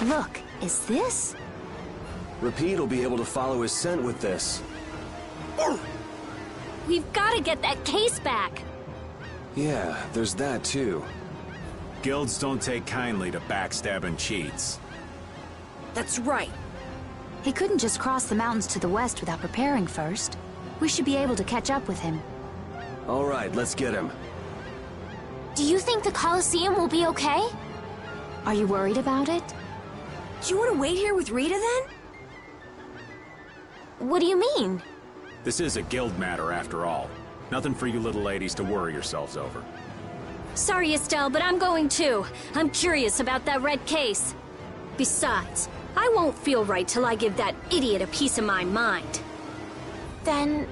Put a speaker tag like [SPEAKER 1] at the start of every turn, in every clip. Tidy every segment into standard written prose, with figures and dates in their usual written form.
[SPEAKER 1] Look, is this?
[SPEAKER 2] Repeat will be able to follow his scent with this.
[SPEAKER 1] We've got to get that case back.
[SPEAKER 2] Yeah, there's that too.
[SPEAKER 3] Guilds don't take kindly to backstabbing cheats.
[SPEAKER 4] That's right.
[SPEAKER 1] He couldn't just cross the mountains to the west without preparing first. We should be able to catch up with him.
[SPEAKER 2] All right, let's get him.
[SPEAKER 1] Do you think the Colosseum will be okay? Are you worried about it?
[SPEAKER 4] Do you want to wait here with Rita then?
[SPEAKER 1] What do you mean?
[SPEAKER 3] This is a guild matter after all. Nothing for you little ladies to worry yourselves over.
[SPEAKER 1] Sorry, Estelle, but I'm going too. I'm curious about that red case. Besides, I won't feel right till I give that idiot a piece of my mind. Then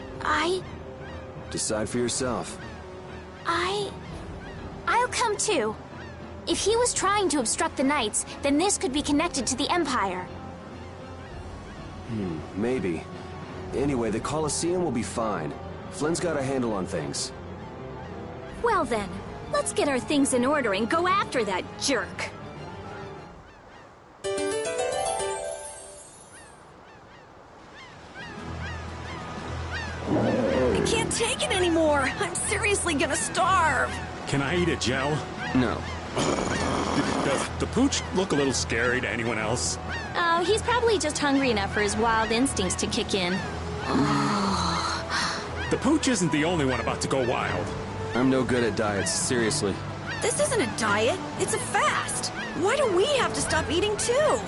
[SPEAKER 2] Decide for yourself.
[SPEAKER 1] I'll come too. If he was trying to obstruct the Knights, then this could be connected to the Empire.
[SPEAKER 2] Maybe. Anyway, the Colosseum will be fine. Flynn's got a handle on things.
[SPEAKER 1] Well then, let's get our things in order and go after that jerk.
[SPEAKER 4] I can't take it anymore. I'm seriously gonna starve.
[SPEAKER 5] Can I eat a gel?
[SPEAKER 2] No.
[SPEAKER 5] Does the pooch look a little scary to anyone else?
[SPEAKER 1] Oh, he's probably just hungry enough for his wild instincts to kick in.
[SPEAKER 5] The pooch isn't the only one about to go wild.
[SPEAKER 2] I'm no good at diets, seriously.
[SPEAKER 4] This isn't a diet, it's a fast. Why do we have to stop eating too?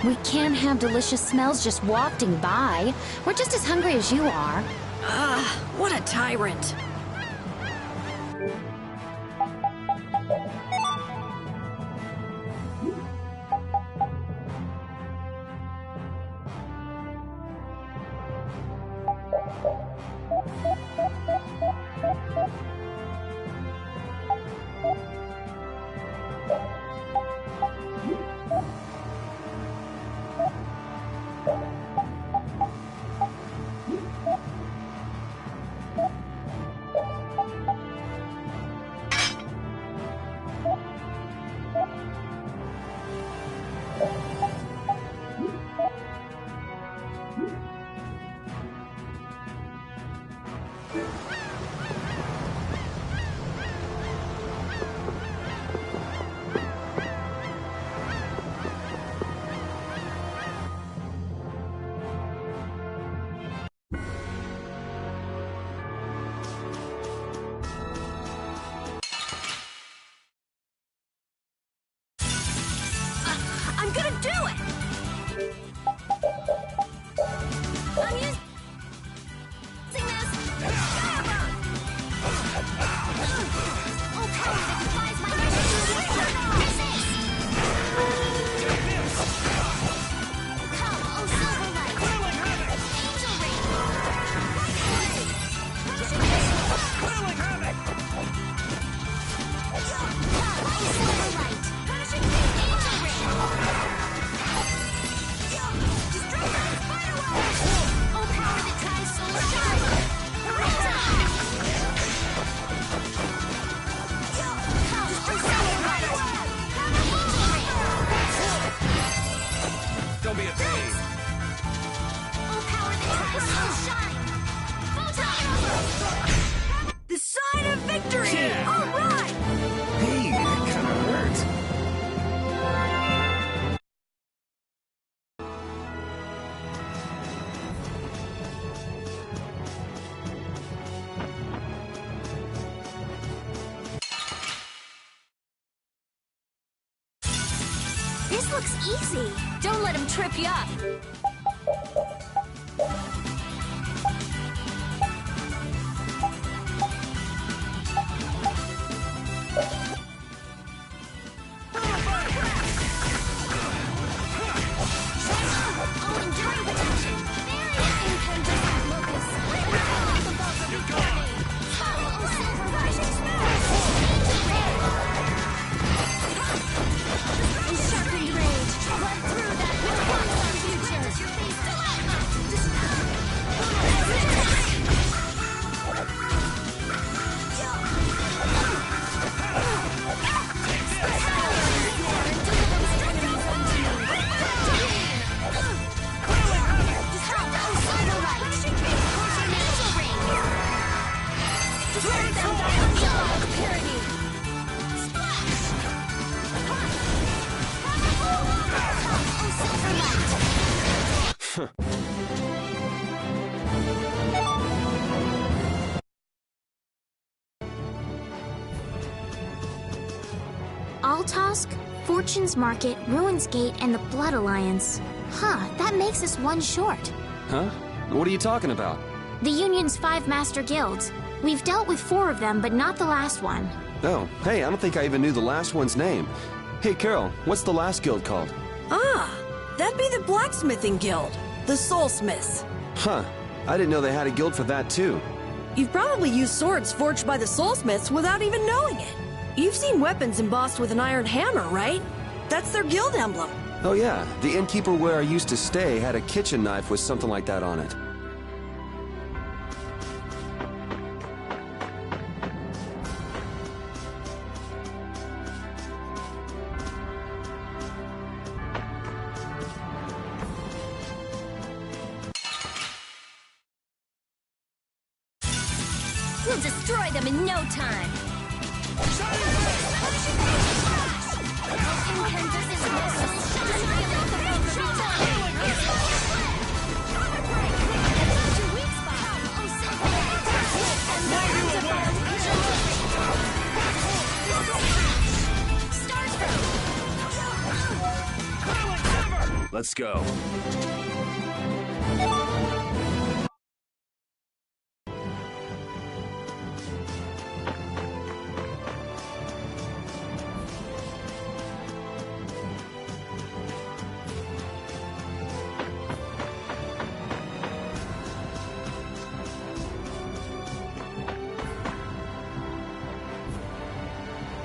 [SPEAKER 1] We can't have delicious smells just wafting by. We're just as hungry as you are.
[SPEAKER 4] What a tyrant. I'm gonna do it! I'm using this! Oh, power that defies my resist! Come, oh Silverlight! Angel Ring!
[SPEAKER 5] Whirling havoc!
[SPEAKER 1] Come, oh Silverlight! Angel Ring! Oh, power that tries so shine!
[SPEAKER 5] Don't be a pain.
[SPEAKER 1] Oh, power that tries so shine!
[SPEAKER 4] The sign of victory!
[SPEAKER 5] Yeah.
[SPEAKER 4] All right!
[SPEAKER 5] Hey, that kind of hurt.
[SPEAKER 1] This looks easy. Don't let him trip you up. Oh, enduring protection. Very incandescent locus. You're gone. Oh, silver rising sharpened rage. Run through that which blocks our future.
[SPEAKER 6] Altosk, Fortune's Market, Ruins Gate, and the Blood Alliance. Huh, that makes us one short.
[SPEAKER 2] Huh? What are you talking about?
[SPEAKER 6] The Union's 5 master guilds. We've dealt with 4 of them, but not the last one.
[SPEAKER 2] Oh, hey, I don't think I even knew the last one's name. Hey, Carol, what's the last guild called?
[SPEAKER 4] Ah, that'd be the Blacksmithing Guild. The Soulsmiths.
[SPEAKER 2] Huh, I didn't know they had a guild for that, too.
[SPEAKER 4] You've probably used swords forged by the Soulsmiths without even knowing it. You've seen weapons embossed with an iron hammer, right? That's their guild emblem.
[SPEAKER 2] Oh yeah, the innkeeper where I used to stay had a kitchen knife with something like that on it.
[SPEAKER 1] We'll destroy them in no time.
[SPEAKER 2] Let's go.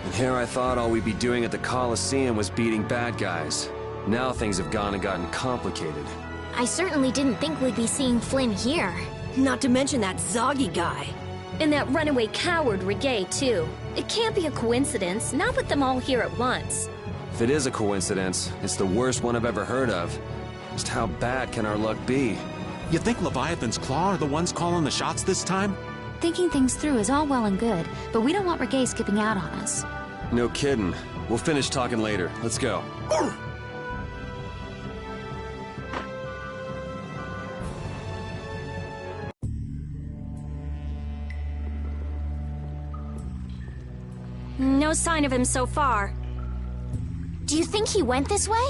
[SPEAKER 2] And here I thought all we'd be doing at the Coliseum was beating bad guys. Now things have gone and gotten complicated.
[SPEAKER 6] I certainly didn't think we'd be seeing Flynn here.
[SPEAKER 4] Not to mention that Zoggy guy.
[SPEAKER 1] And that runaway coward Regay, too. It can't be a coincidence, not with them all here at once.
[SPEAKER 2] If it is a coincidence, it's the worst one I've ever heard of. Just how bad can our luck be?
[SPEAKER 3] You think Leviathan's Claw are the ones calling the shots this time?
[SPEAKER 7] Thinking things through is all well and good, but we don't want Regay skipping out on us.
[SPEAKER 2] No kidding. We'll finish talking later. Let's go.
[SPEAKER 1] No sign of him so far.
[SPEAKER 6] Do you think he went this way?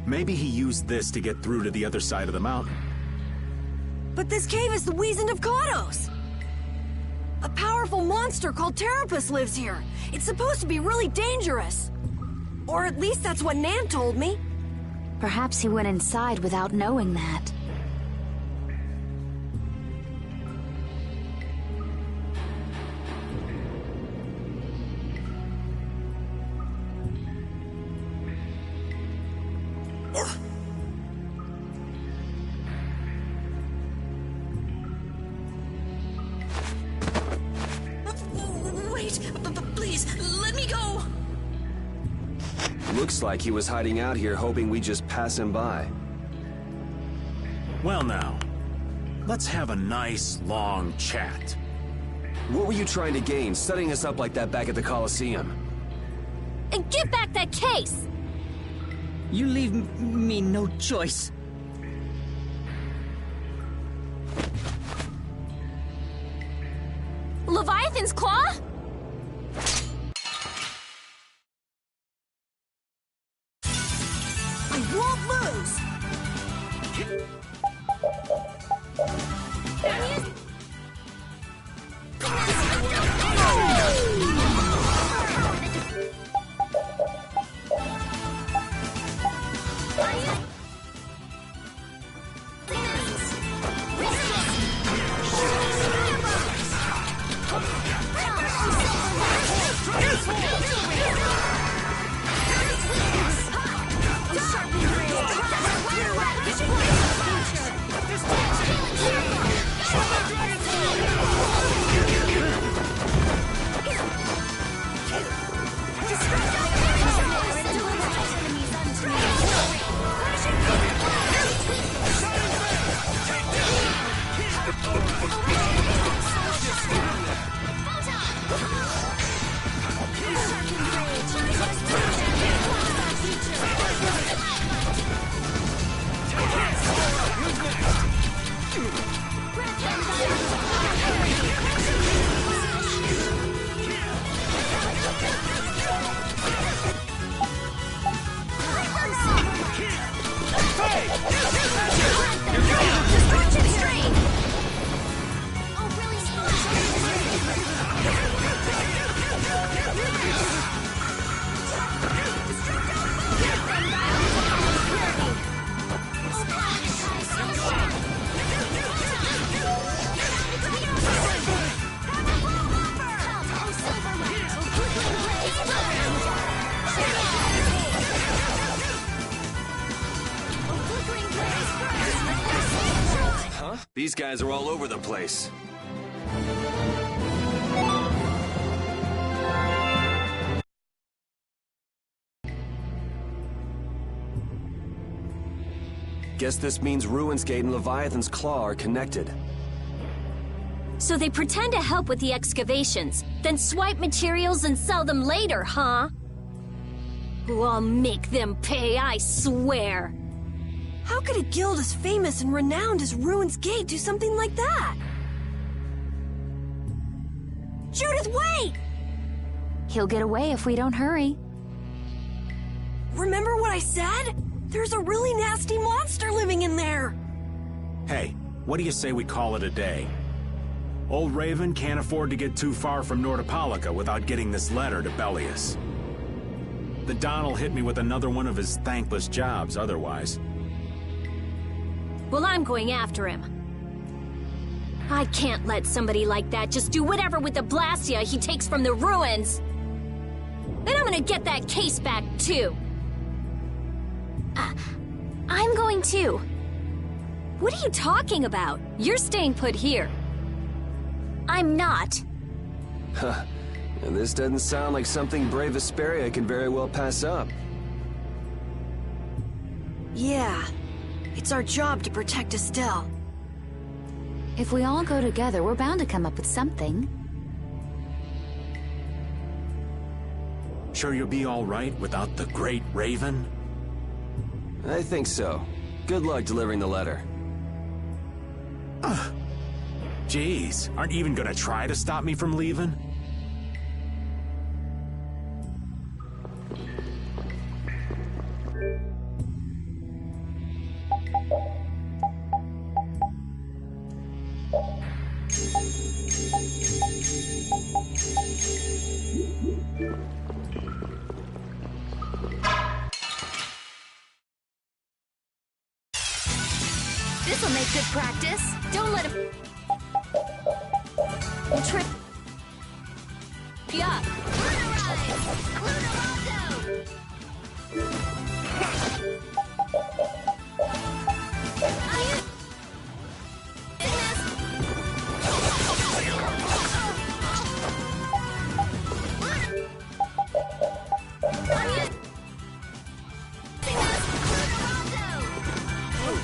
[SPEAKER 3] Maybe he used this to get through to the other side of the mountain.
[SPEAKER 4] But this cave is the Wizened of Kodos! A powerful monster called Terrapus lives here. It's supposed to be really dangerous. Or at least that's what Nan told me.
[SPEAKER 7] Perhaps he went inside without knowing that.
[SPEAKER 4] Wait, please, let me go!
[SPEAKER 2] Looks like he was hiding out here hoping we just pass him by.
[SPEAKER 3] Well now, let's have a nice, long chat.
[SPEAKER 2] What were you trying to gain, setting us up like that back at the Coliseum?
[SPEAKER 1] And give back that case!
[SPEAKER 8] You leave me no choice.
[SPEAKER 1] Leviathan's Claw?
[SPEAKER 4] I won't lose!
[SPEAKER 1] Sharp
[SPEAKER 2] These guys are all over the place. Guess this means Ruins Gate and Leviathan's Claw are connected.
[SPEAKER 1] So they pretend to help with the excavations, then swipe materials and sell them later, huh? I'll make them pay, I swear.
[SPEAKER 4] How could a guild as famous and renowned as Ruins Gate do something like that? Judith, wait!
[SPEAKER 7] He'll get away if we don't hurry.
[SPEAKER 4] Remember what I said? There's a really nasty monster living in there!
[SPEAKER 3] Hey, what do you say we call it a day? Old Raven can't afford to get too far from Nordopolica without getting this letter to Bellius. The Don'll hit me with another one of his thankless jobs otherwise.
[SPEAKER 1] Well, I'm going after him. I can't let somebody like that just do whatever with the Blastia he takes from the ruins. Then I'm gonna get that case back, too.
[SPEAKER 6] I'm going too.
[SPEAKER 1] What are you talking about? You're staying put here.
[SPEAKER 6] I'm not.
[SPEAKER 2] Huh. And this doesn't sound like something Brave Asperia can very well pass up.
[SPEAKER 4] Yeah. It's our job to protect Estelle.
[SPEAKER 7] If we all go together, we're bound to come up with something.
[SPEAKER 3] Sure you'll be all right without the Great Raven?
[SPEAKER 2] I think so. Good luck delivering the letter.
[SPEAKER 3] Jeez, aren't you even gonna try to stop me from leaving?
[SPEAKER 1] This'll make good practice. Don't let him trip you up.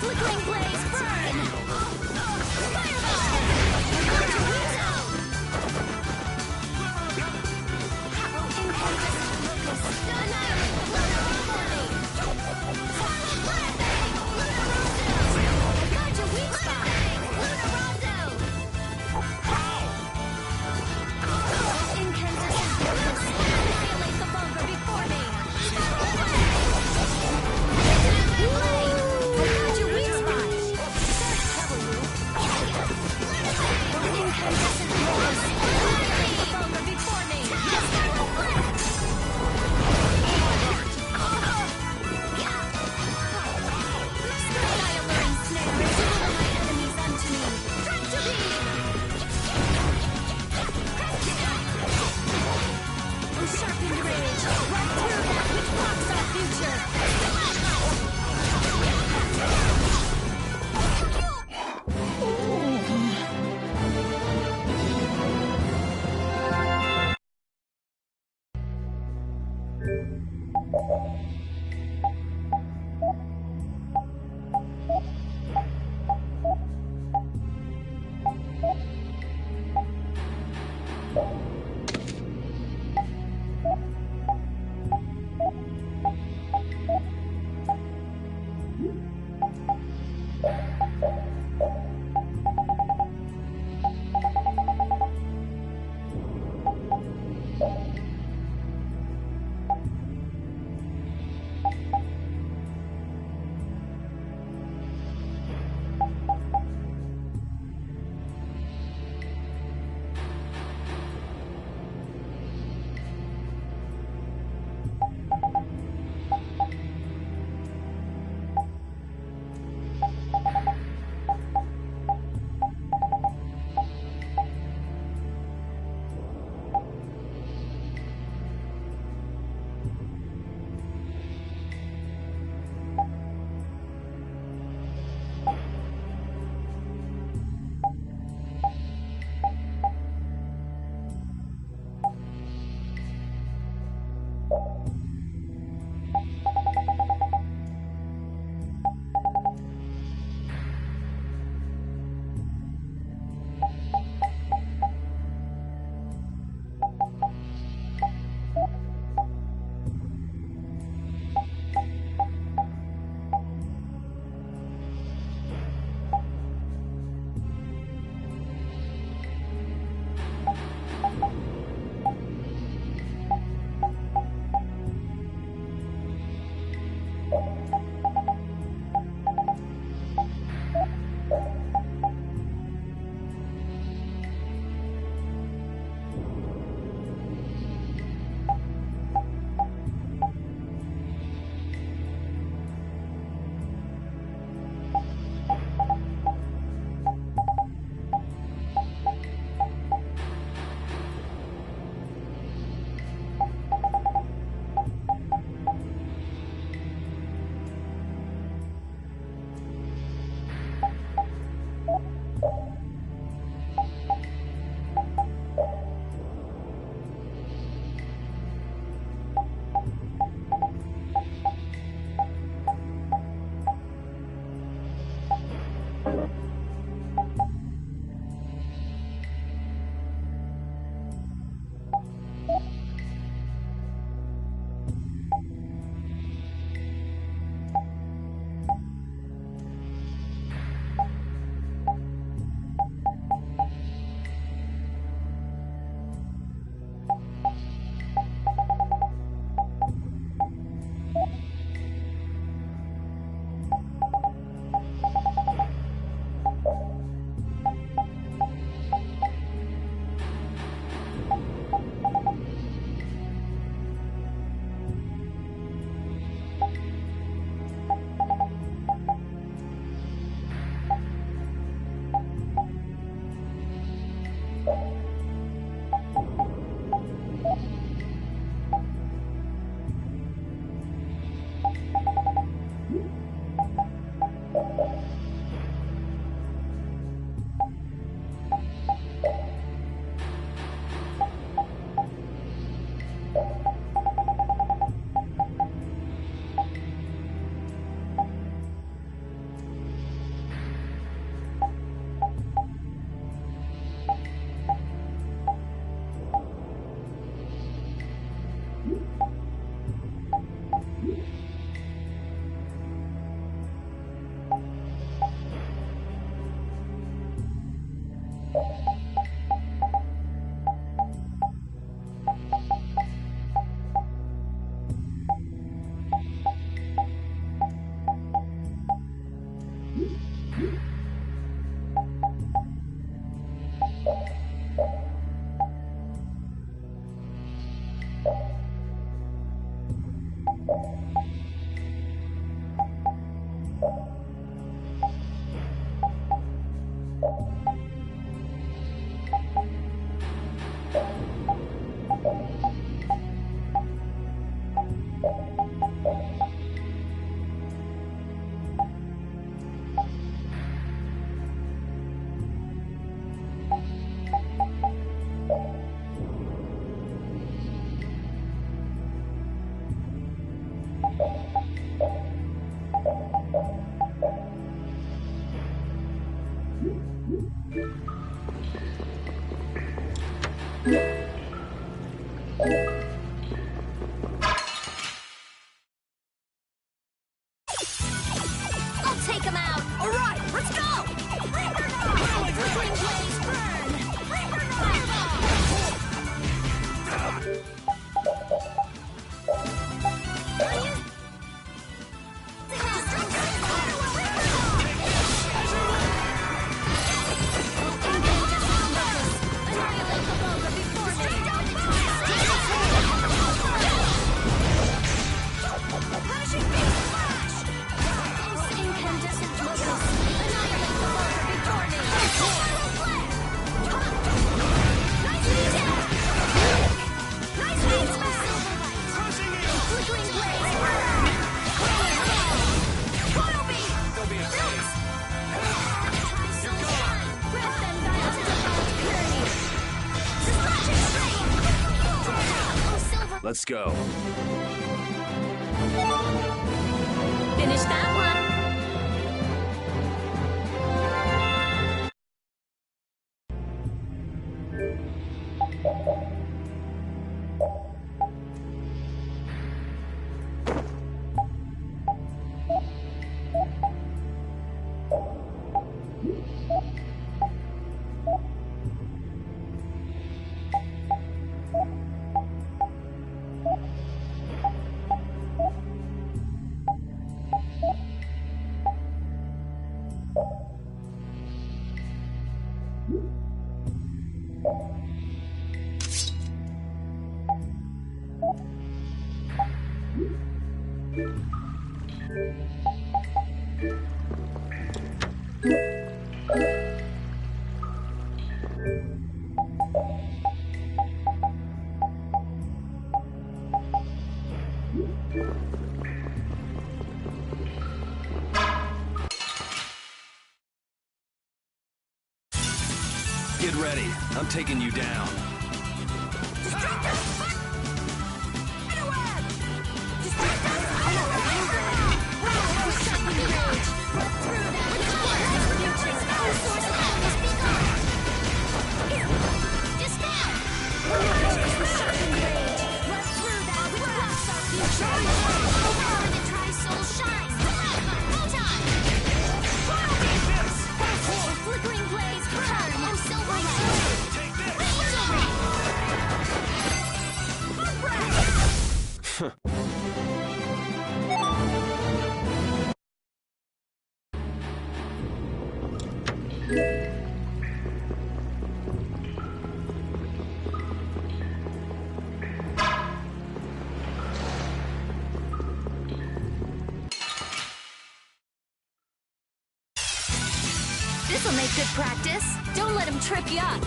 [SPEAKER 1] Flickering blaze, burn!
[SPEAKER 2] Let's go.
[SPEAKER 1] Finish that one.
[SPEAKER 2] Get ready. I'm taking you down.
[SPEAKER 1] This'll make good practice. Don't let him trip you up.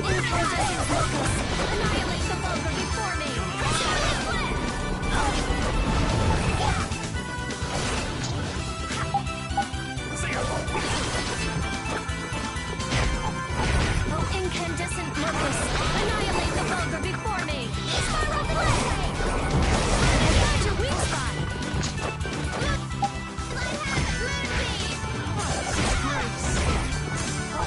[SPEAKER 1] Incandescent locust. Annihilate the vulgar before me. Oh, incandescent locust. Annihilate the vulgar before me. Find your weak spot.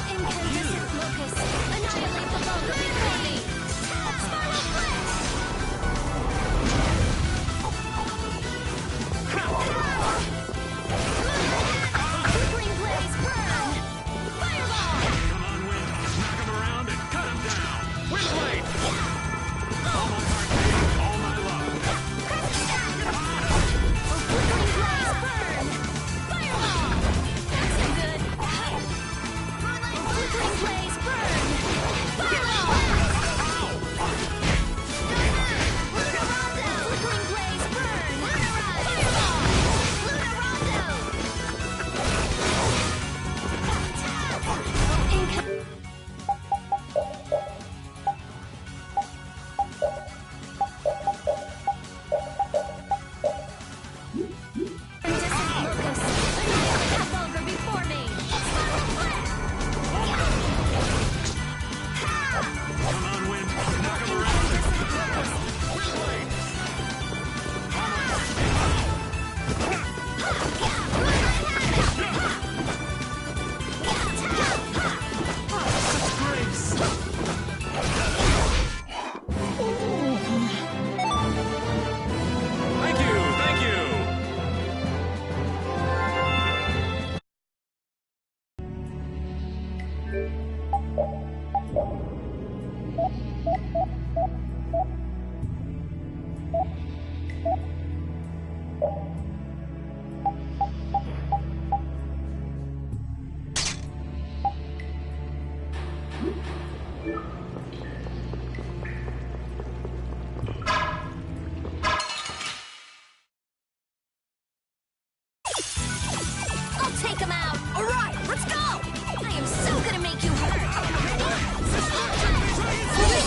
[SPEAKER 1] Incandescent locust. Annihilate the vulgar before me. Spiral blast. Flickering blaze burn. Fireball.
[SPEAKER 3] Come on, Wind. Knock him around and cut him down. Wind blade. Almost arcade. All my love.
[SPEAKER 1] Flickering blaze burn. Fireball. That's no good. Flickering blaze burn. Fireball. Flickering blaze burn. Fireball. Incandescent locust. Annihilate the vulgar before me.
[SPEAKER 3] Come on, Wind. Knock him around. Wind blade. Thank you. Thank you.
[SPEAKER 1] I'll take him out. All right, let's go. I am so gonna make you hurt. Ready?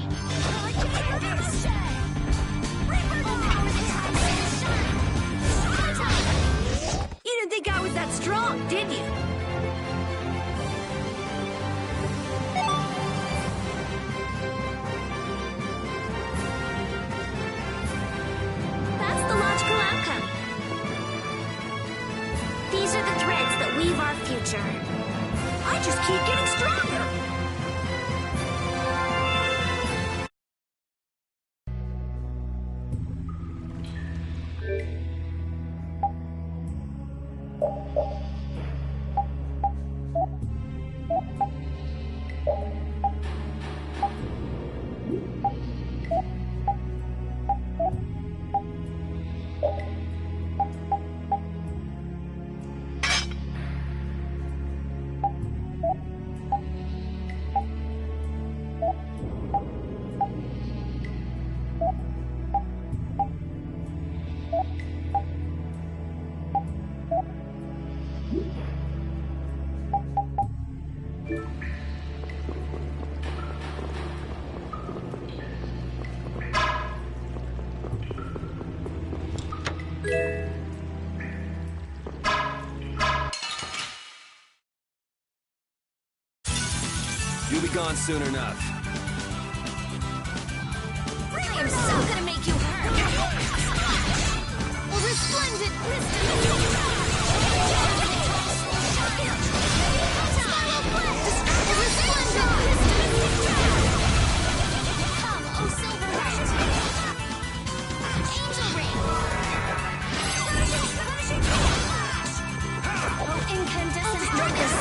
[SPEAKER 4] You didn't think I was that strong, did you?
[SPEAKER 6] That's the logical outcome. These are the threads that weave our future.
[SPEAKER 4] I just keep getting stronger.
[SPEAKER 2] You'll be gone soon enough.
[SPEAKER 1] I am so gonna make you hurt! A resplendent Come, O Silver Knight! Angel Ring! O incandescent Darkness!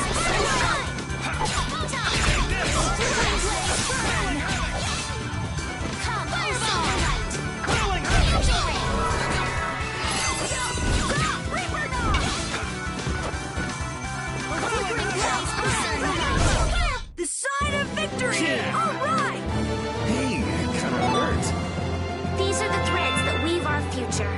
[SPEAKER 1] Come, Fireball! Angel Ring! Reaper Dog! Flickering Blaze, O Silver Knight!
[SPEAKER 4] The sign of victory! All right!
[SPEAKER 2] Hey, it kinda hurt.
[SPEAKER 6] These are the threads that weave our future.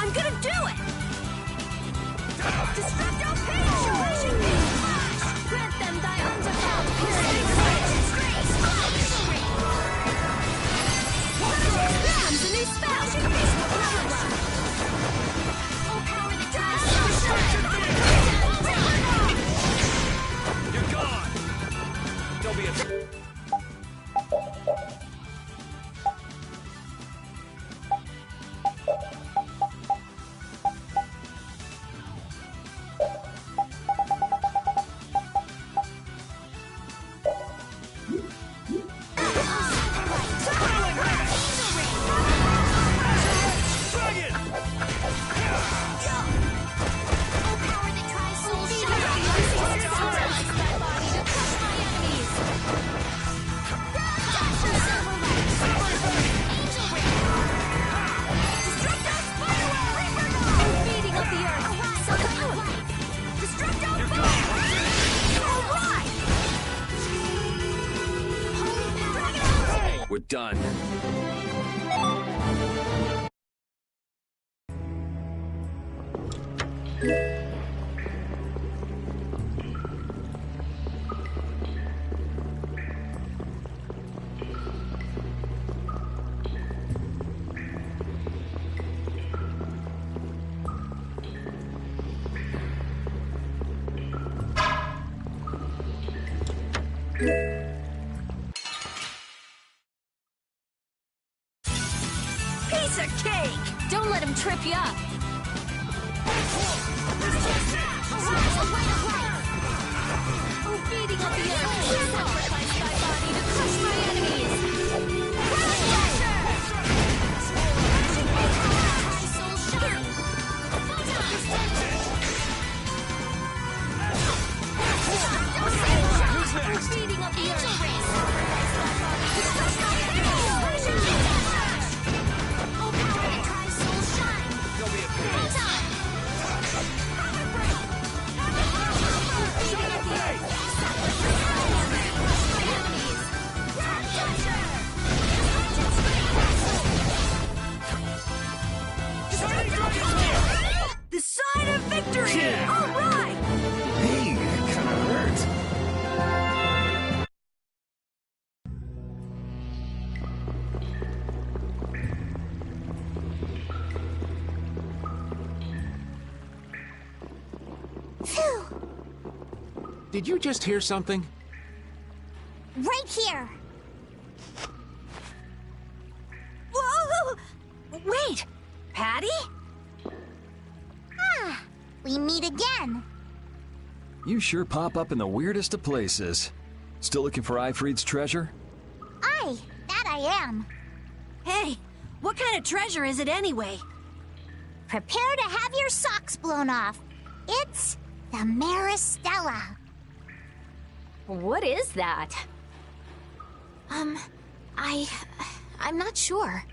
[SPEAKER 4] I'm gonna do it! Destructo Penetration Beam!
[SPEAKER 1] Grant them thy undefiled purity!
[SPEAKER 4] Becomes a new spell!
[SPEAKER 1] Oh, power that drives
[SPEAKER 2] You're gone! Don't be a... We're done.
[SPEAKER 4] Piece of cake!
[SPEAKER 1] Don't let him trip you up! Oh, beating of the earth! Sacrifice thy body to crush my enemies! My soul shine! Oh, beating of the earth! Sacrifice thy body to crush my enemies! Oh, power that tries soul shine!
[SPEAKER 2] Don't be a pain.
[SPEAKER 1] Beating of the earth!
[SPEAKER 3] Did you just hear something?
[SPEAKER 6] Right here!
[SPEAKER 4] Whoa! Wait! Patty?
[SPEAKER 6] Ah, we meet again.
[SPEAKER 2] You sure pop up in the weirdest of places. Still looking for Ifrid's treasure?
[SPEAKER 6] Aye, that I am.
[SPEAKER 4] Hey, what kind of treasure is it anyway?
[SPEAKER 6] Prepare to have your socks blown off. It's the Maristella.
[SPEAKER 1] What is that?
[SPEAKER 7] I'm not sure.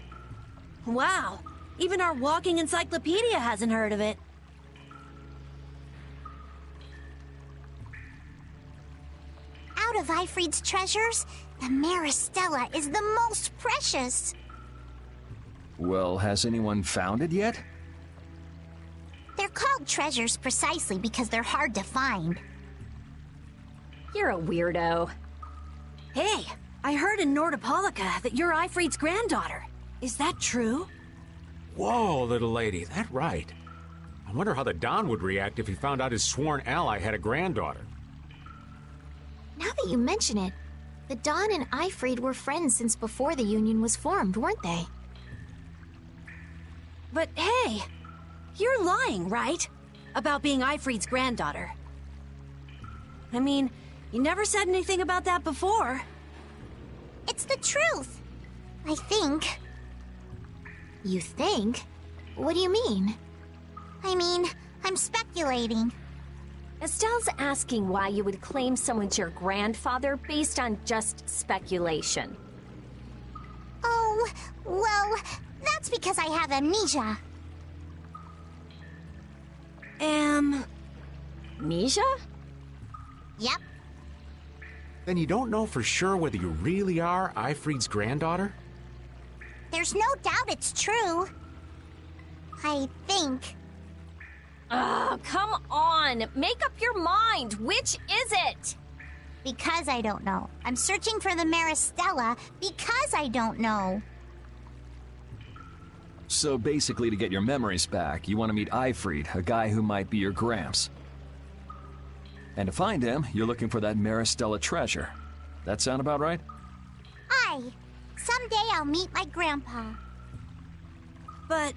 [SPEAKER 4] Wow, even our walking encyclopedia hasn't heard of it.
[SPEAKER 6] Out of Ifrid's treasures, the Maristella is the most precious.
[SPEAKER 2] Well, has anyone found it yet?
[SPEAKER 6] They're called treasures precisely because they're hard to find.
[SPEAKER 1] You're a weirdo.
[SPEAKER 4] Hey, I heard in Nordopolica that you're Ifrid's granddaughter. Is that true?
[SPEAKER 3] Whoa, little lady, that right. I wonder how the Don would react if he found out his sworn ally had a granddaughter.
[SPEAKER 7] Now that you mention it, the Don and Ifrid were friends since before the Union was formed, weren't they?
[SPEAKER 4] But hey, you're lying, right? About being Ifrid's granddaughter. I mean, you never said anything about that before.
[SPEAKER 6] It's the truth. I think.
[SPEAKER 7] You think? What do you mean?
[SPEAKER 6] I mean, I'm speculating.
[SPEAKER 1] Estelle's asking why you would claim someone's your grandfather based on just speculation.
[SPEAKER 6] Oh, well, that's because I have amnesia.
[SPEAKER 1] Amnesia?
[SPEAKER 6] Yep.
[SPEAKER 3] Then you don't know for sure whether you really are Ifrid's granddaughter?
[SPEAKER 6] There's no doubt it's true. I think.
[SPEAKER 1] Ugh, come on! Make up your mind! Which is it?
[SPEAKER 6] Because I don't know. I'm searching for the Maristella because I don't know.
[SPEAKER 2] So basically, to get your memories back, you want to meet Ifrid, a guy who might be your gramps. And to find him, you're looking for that Maristella treasure. That sound about right?
[SPEAKER 6] Aye. Someday I'll meet my grandpa.
[SPEAKER 4] But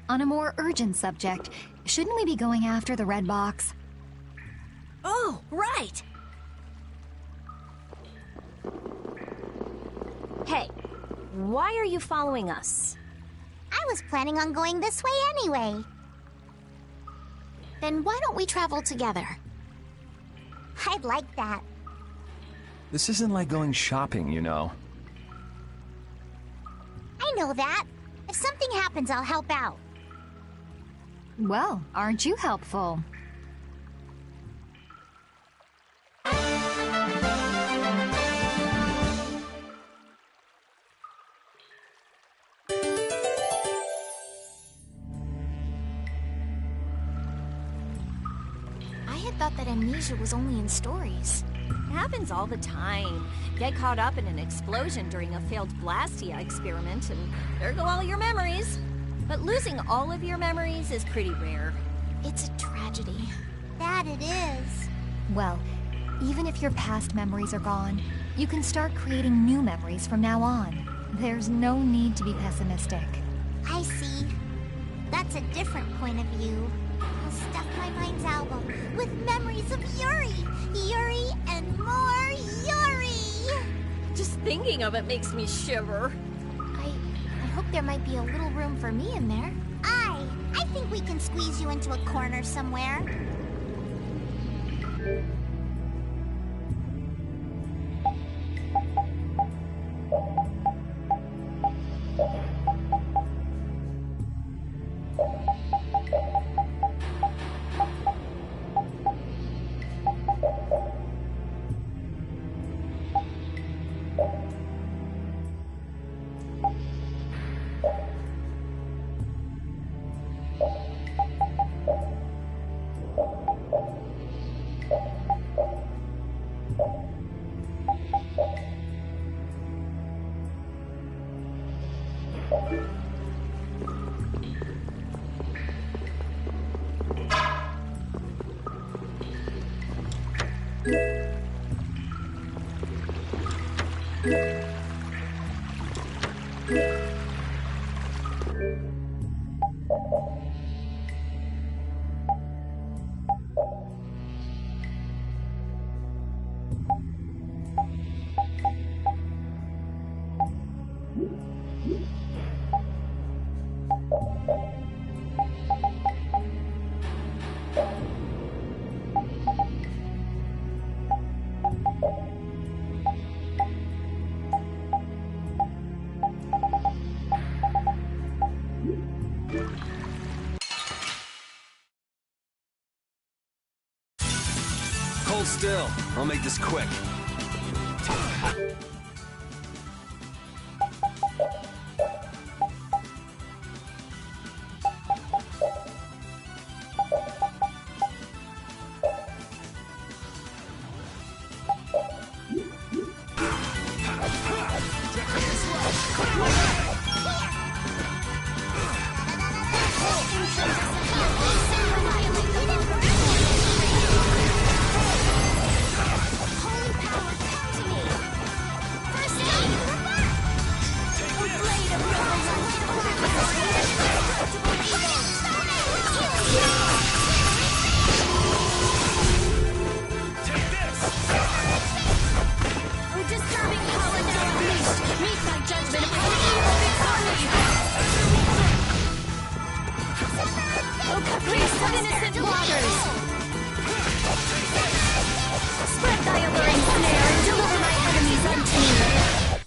[SPEAKER 7] On a more urgent subject, shouldn't we be going after the red box?
[SPEAKER 4] oh, right.
[SPEAKER 1] Hey, why are you following us?
[SPEAKER 6] I was planning on going this way anyway.
[SPEAKER 7] Then why don't we travel together?
[SPEAKER 6] I'd like that.
[SPEAKER 2] This isn't like going shopping, you know.
[SPEAKER 6] I know that. If something happens, I'll help out.
[SPEAKER 7] Well, aren't you helpful? I had thought that amnesia was only in stories.
[SPEAKER 1] It happens all the time. Get caught up in an explosion during a failed Blastia experiment, and there go all your memories. But losing all of your memories is pretty rare.
[SPEAKER 7] It's a tragedy.
[SPEAKER 6] That it is.
[SPEAKER 7] Well, even if your past memories are gone, you can start creating new memories from now on. There's no need to be pessimistic.
[SPEAKER 6] I see. That's a different point of view. I'll stuff my mind's album with memories of Yuri. Yuri and more Yuri.
[SPEAKER 1] Just thinking of it makes me shiver.
[SPEAKER 6] I hope there might be a little room for me in there. I think we can squeeze you into a corner somewhere.
[SPEAKER 2] Hold still. I'll make this quick.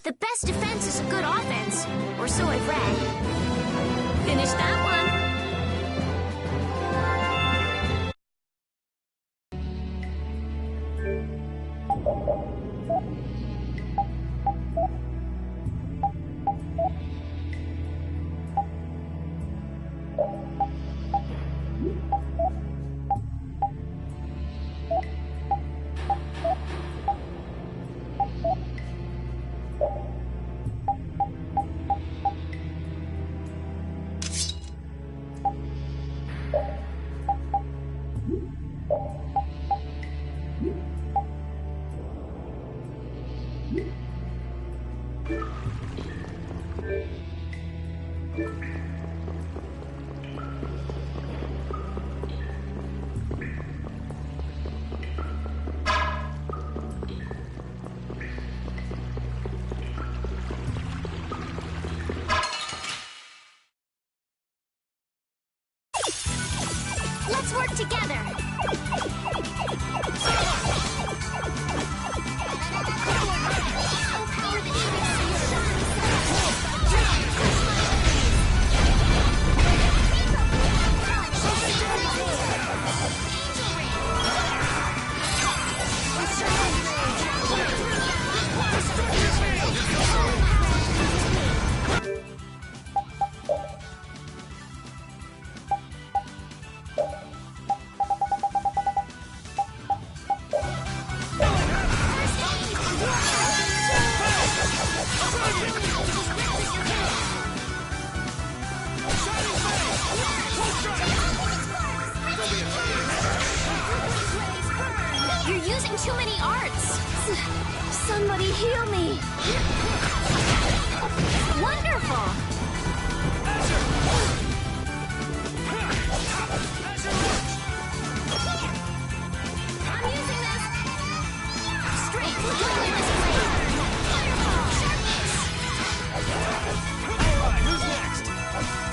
[SPEAKER 1] The best defense is a good offense, or so I've read. Finish that one.
[SPEAKER 6] Let's work together.
[SPEAKER 1] You're using too many arts. Somebody heal me. Wonderful. I'm using this. Strength. Join this blade. Sharpness.
[SPEAKER 2] Alright, who's next?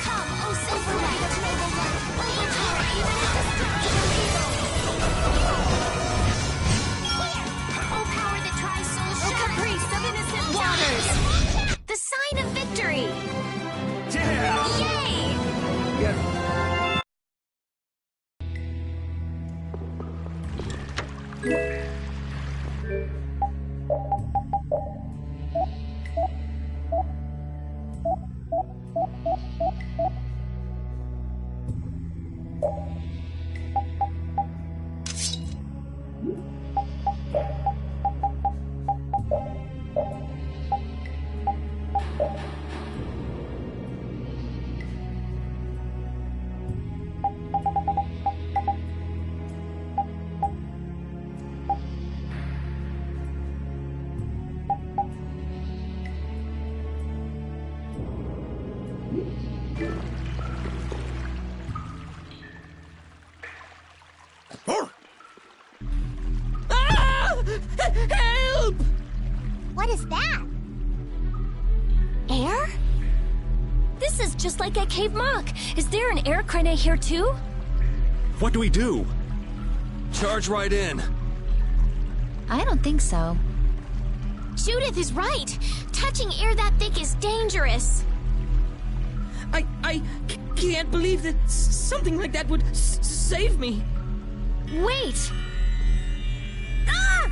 [SPEAKER 1] Come, oh silver light of noble light. Overpower even the destructible evil. Oh power that tries souls shine. Caprice of innocent waters. The sign of victory.
[SPEAKER 2] Yeah!
[SPEAKER 1] Yay!
[SPEAKER 8] Help!
[SPEAKER 6] What is that?
[SPEAKER 1] Air? This is just like at Cave Mock. Is there an air crane here too?
[SPEAKER 3] What do we do?
[SPEAKER 2] Charge right in.
[SPEAKER 7] I don't think so.
[SPEAKER 1] Judith is right. Touching air that thick is dangerous.
[SPEAKER 8] I can't believe that something like that would save me.
[SPEAKER 1] Wait! Ah!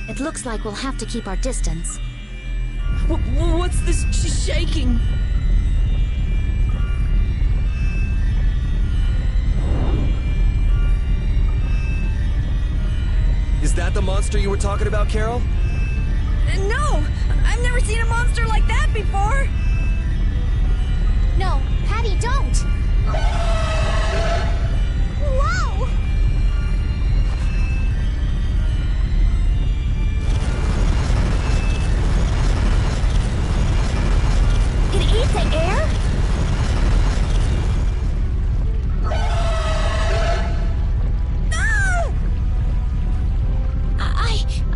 [SPEAKER 1] It looks like we'll have to keep our distance.
[SPEAKER 8] What's this shaking?
[SPEAKER 2] Is that the monster you were talking about, Carol?
[SPEAKER 4] No! I've never seen a monster like that before!
[SPEAKER 6] No, Patty, don't! Whoa!
[SPEAKER 1] It ate the air?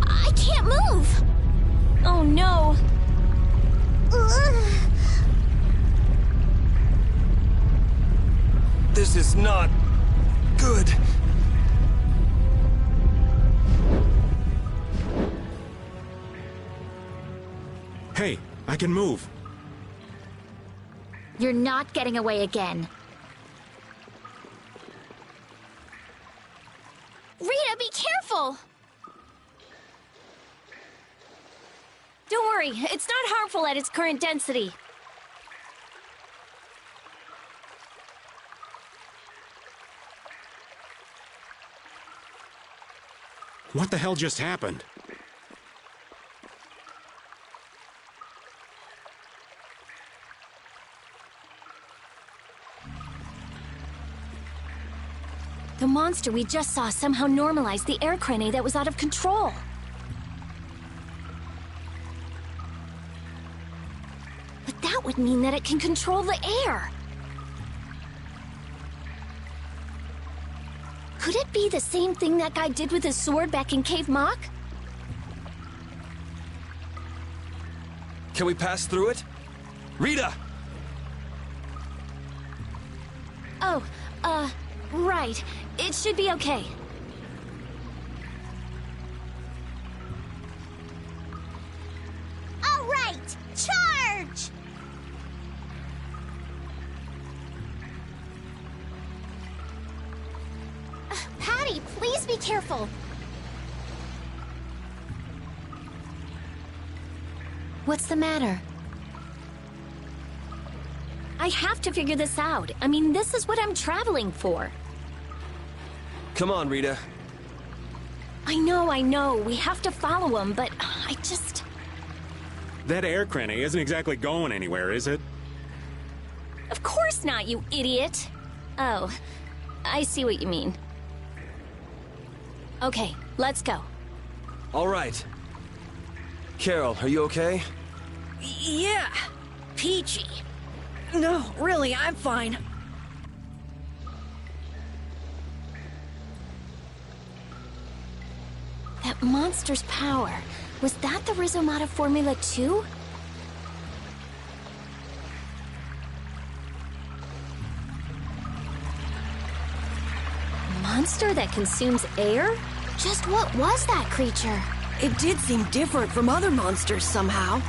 [SPEAKER 1] I can't move! Oh no!
[SPEAKER 2] This is not good.
[SPEAKER 3] Hey, I can move.
[SPEAKER 1] You're not getting away again. Rita, be careful! Don't worry, it's not harmful at its current density.
[SPEAKER 3] What the hell just happened?
[SPEAKER 1] The monster we just saw somehow normalized the air crane that was out of control. But that would mean that it can control the air. Could it be the same thing that guy did with his sword back in Cave Mock?
[SPEAKER 2] Can we pass through it? Rita!
[SPEAKER 1] Oh, right. It should be okay.
[SPEAKER 6] All right, charge! Patty, please be careful.
[SPEAKER 1] What's the matter? I have to figure this out. I mean, this is what I'm traveling for.
[SPEAKER 2] Come on, Rita.
[SPEAKER 1] I know. We have to follow him, but I just...
[SPEAKER 3] That air crane isn't exactly going anywhere, is it?
[SPEAKER 1] Of course not, you idiot. Oh, I see what you mean. Okay, let's go.
[SPEAKER 2] All right. Carol, are you okay?
[SPEAKER 4] Yeah, peachy. No, really, I'm fine.
[SPEAKER 1] That monster's power, was that the Rizomata Formula 2? Monster that consumes air?
[SPEAKER 6] Just what was that creature?
[SPEAKER 4] It did seem different from other monsters somehow.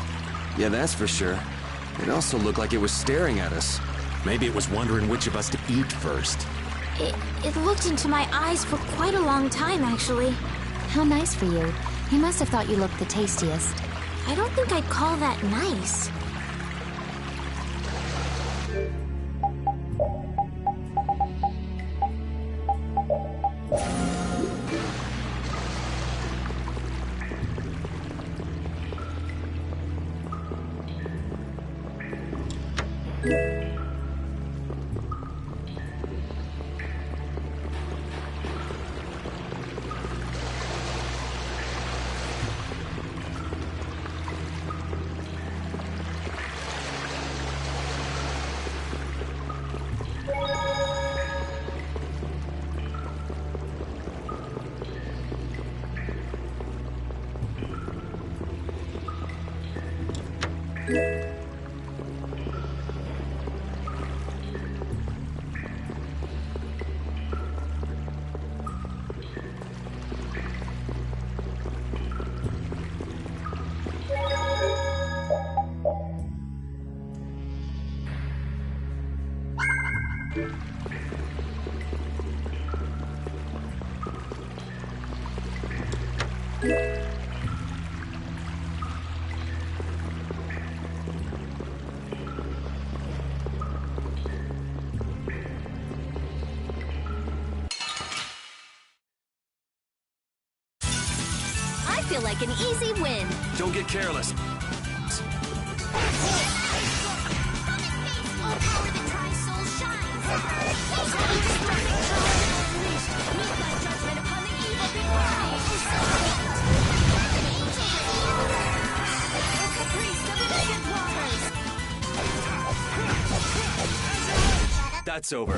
[SPEAKER 2] Yeah, that's for sure. It also looked like it was staring at us.
[SPEAKER 3] Maybe it was wondering which of us to eat first.
[SPEAKER 6] It looked into my eyes for quite a long time, actually.
[SPEAKER 7] How nice for you. He must have thought you looked the tastiest.
[SPEAKER 6] I don't think I'd call that nice.
[SPEAKER 1] I feel like an easy win.
[SPEAKER 2] Don't get careless. That's over.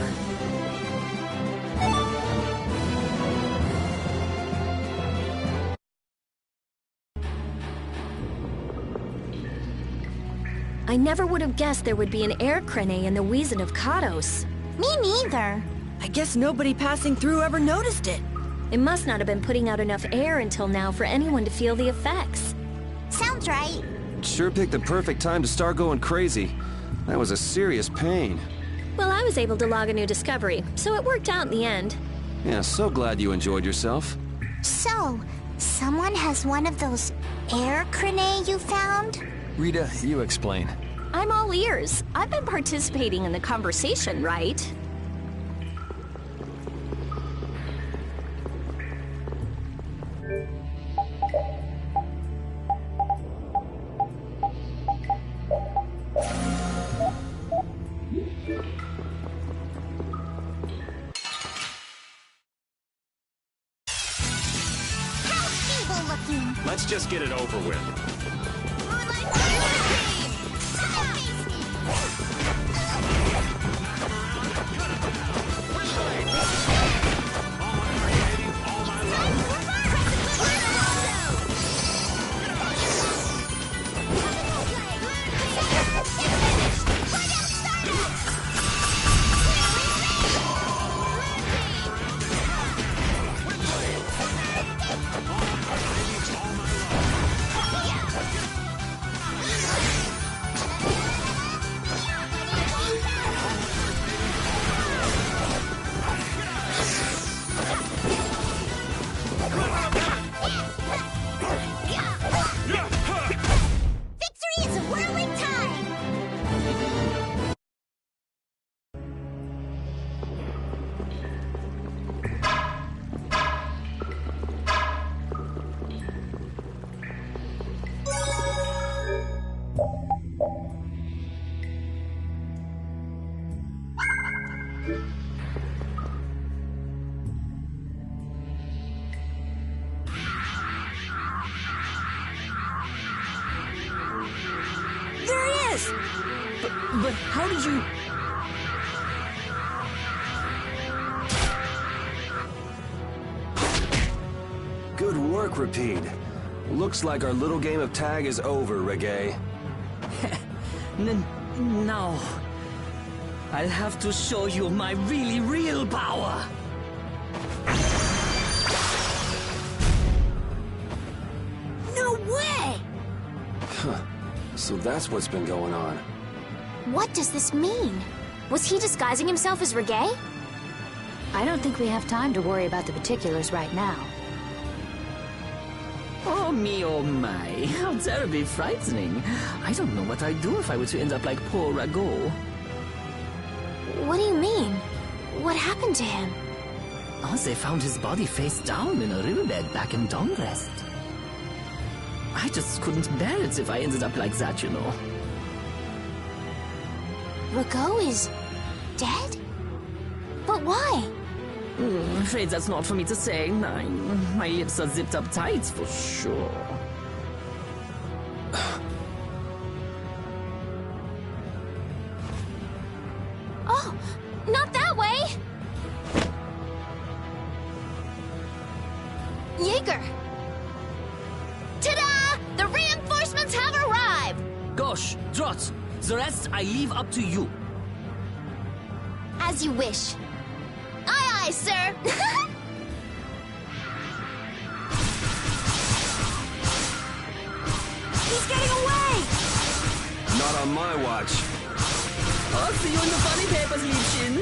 [SPEAKER 1] I never would have guessed there would be an air crane in the Weazen of Kados.
[SPEAKER 6] Me neither.
[SPEAKER 4] I guess nobody passing through ever noticed it.
[SPEAKER 1] It must not have been putting out enough air until now for anyone to feel the effects.
[SPEAKER 6] Sounds right.
[SPEAKER 9] Sure picked the perfect time to start going crazy. That was a serious pain.
[SPEAKER 1] Well, I was able to log a new discovery, so it worked out in the end.
[SPEAKER 9] Yeah, so glad you enjoyed yourself.
[SPEAKER 6] So, someone has one of those air crane you found?
[SPEAKER 2] Rita, you explain.
[SPEAKER 1] I'm all ears. I've been participating in the conversation, right?
[SPEAKER 3] Let's just get it over with.
[SPEAKER 8] But how did you...
[SPEAKER 9] Good work, Repeat. Looks like our little game of tag is over, Reggae.
[SPEAKER 8] No. I'll have to show you my really real power.
[SPEAKER 4] No way!
[SPEAKER 9] Huh. So that's what's been going on.
[SPEAKER 6] What does this mean? Was he disguising himself as Reggae?
[SPEAKER 1] I don't think we have time to worry about the particulars right now.
[SPEAKER 8] Oh me, oh my. How terribly frightening. I don't know what I'd do if I were to end up like poor Rago.
[SPEAKER 6] What do you mean? What happened to him?
[SPEAKER 8] Oh, they found his body face down in a riverbed back in Dongrest. I just couldn't bear it if I ended up like that, you know.
[SPEAKER 6] Rago is dead? But why?
[SPEAKER 8] Afraid that's not for me to say. My lips are zipped up tight for sure.
[SPEAKER 6] Oh, not that way! Jaeger! Ta-da! The reinforcements have arrived!
[SPEAKER 8] Gosh, Drot, the rest I leave up to you.
[SPEAKER 6] As you wish. Aye, aye, sir!
[SPEAKER 4] He's getting away!
[SPEAKER 9] Not on my watch.
[SPEAKER 8] I'll see you in the funny papers, Liebchen.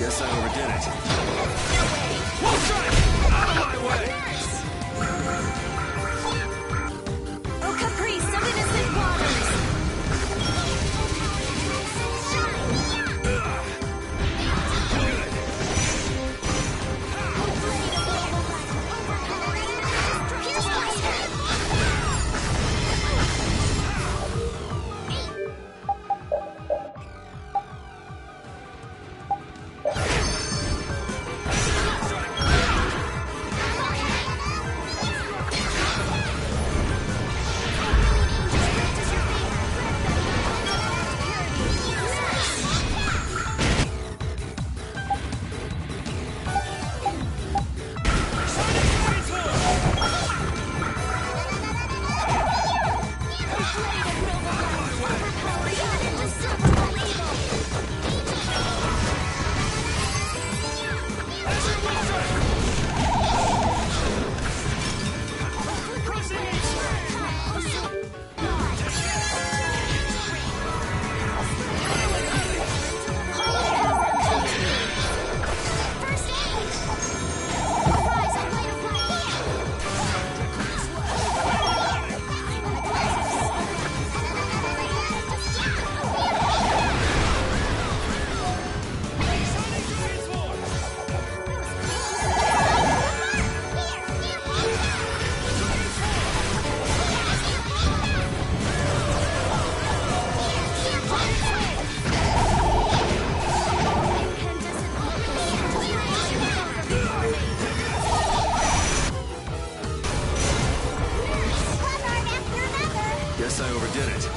[SPEAKER 9] Guess I overdid it.
[SPEAKER 3] Out of my way!
[SPEAKER 4] Oh, Caprice, some innocent waters!
[SPEAKER 9] Guess I overdid it.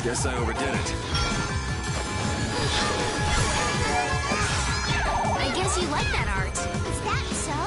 [SPEAKER 9] Guess I overdid it.
[SPEAKER 6] I guess you like that art. Is that so?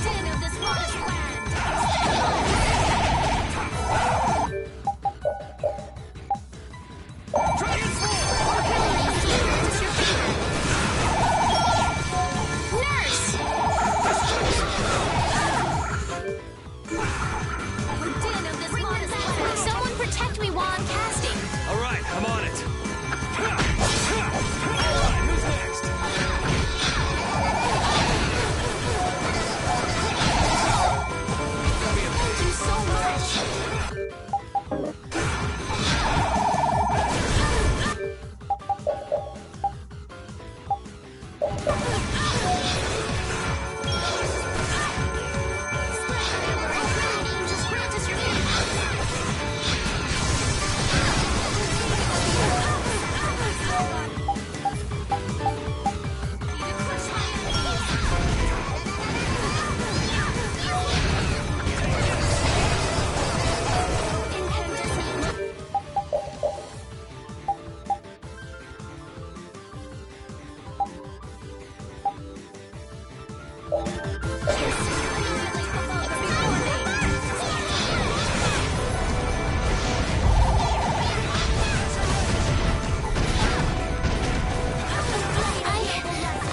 [SPEAKER 1] Den of this lost land! Nurse! Den of this lost land! Someone protect me while I'm casting!
[SPEAKER 9] All right, I'm on it.
[SPEAKER 5] Who's next?
[SPEAKER 1] Thank you so much!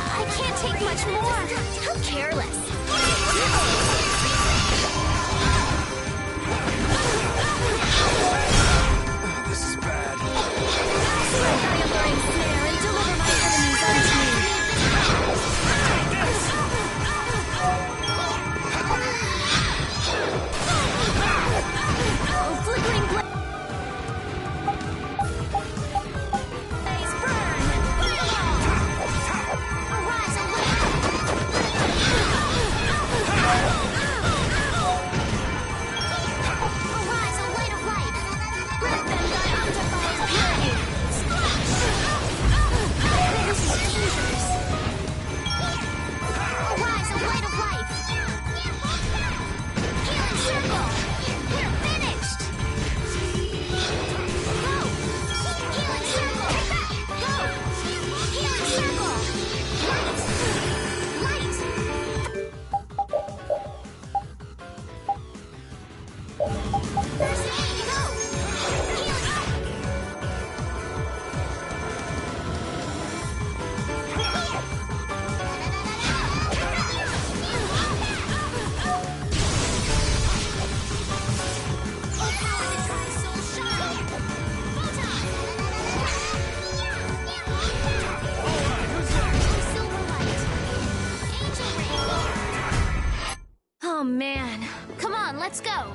[SPEAKER 1] I can't take much more. How careless.
[SPEAKER 9] This is bad.
[SPEAKER 1] Strike my alluring snare and deliver my enemies unto me. Oh, flickering blaze burn! Fireball! Arise and arise, a light of light! Grant them thy undefiled purity! Splash! This is dangerous! Arise, a light of life! Healing circle! We're finished! Go! Healing circle! Go! Healing circle! Light! Light! First aid, go! Oh man, come on, let's go.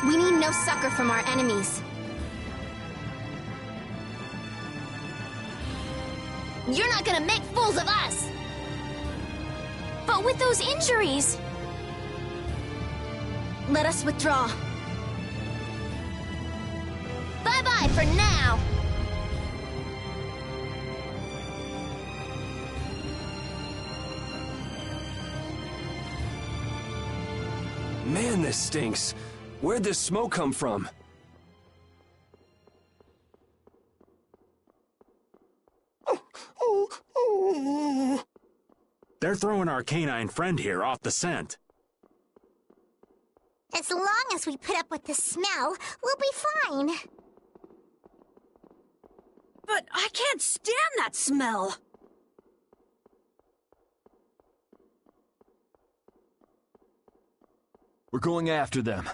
[SPEAKER 1] We need no succor from our enemies. You're not gonna make fools of us! But with those injuries... Let us withdraw. Bye-bye for now!
[SPEAKER 9] Man, this stinks. Where'd this smoke come from?
[SPEAKER 3] They're throwing our canine friend here off the scent.
[SPEAKER 6] As long as we put up with the smell, we'll be fine.
[SPEAKER 4] But I can't stand that smell.
[SPEAKER 2] We're going after them.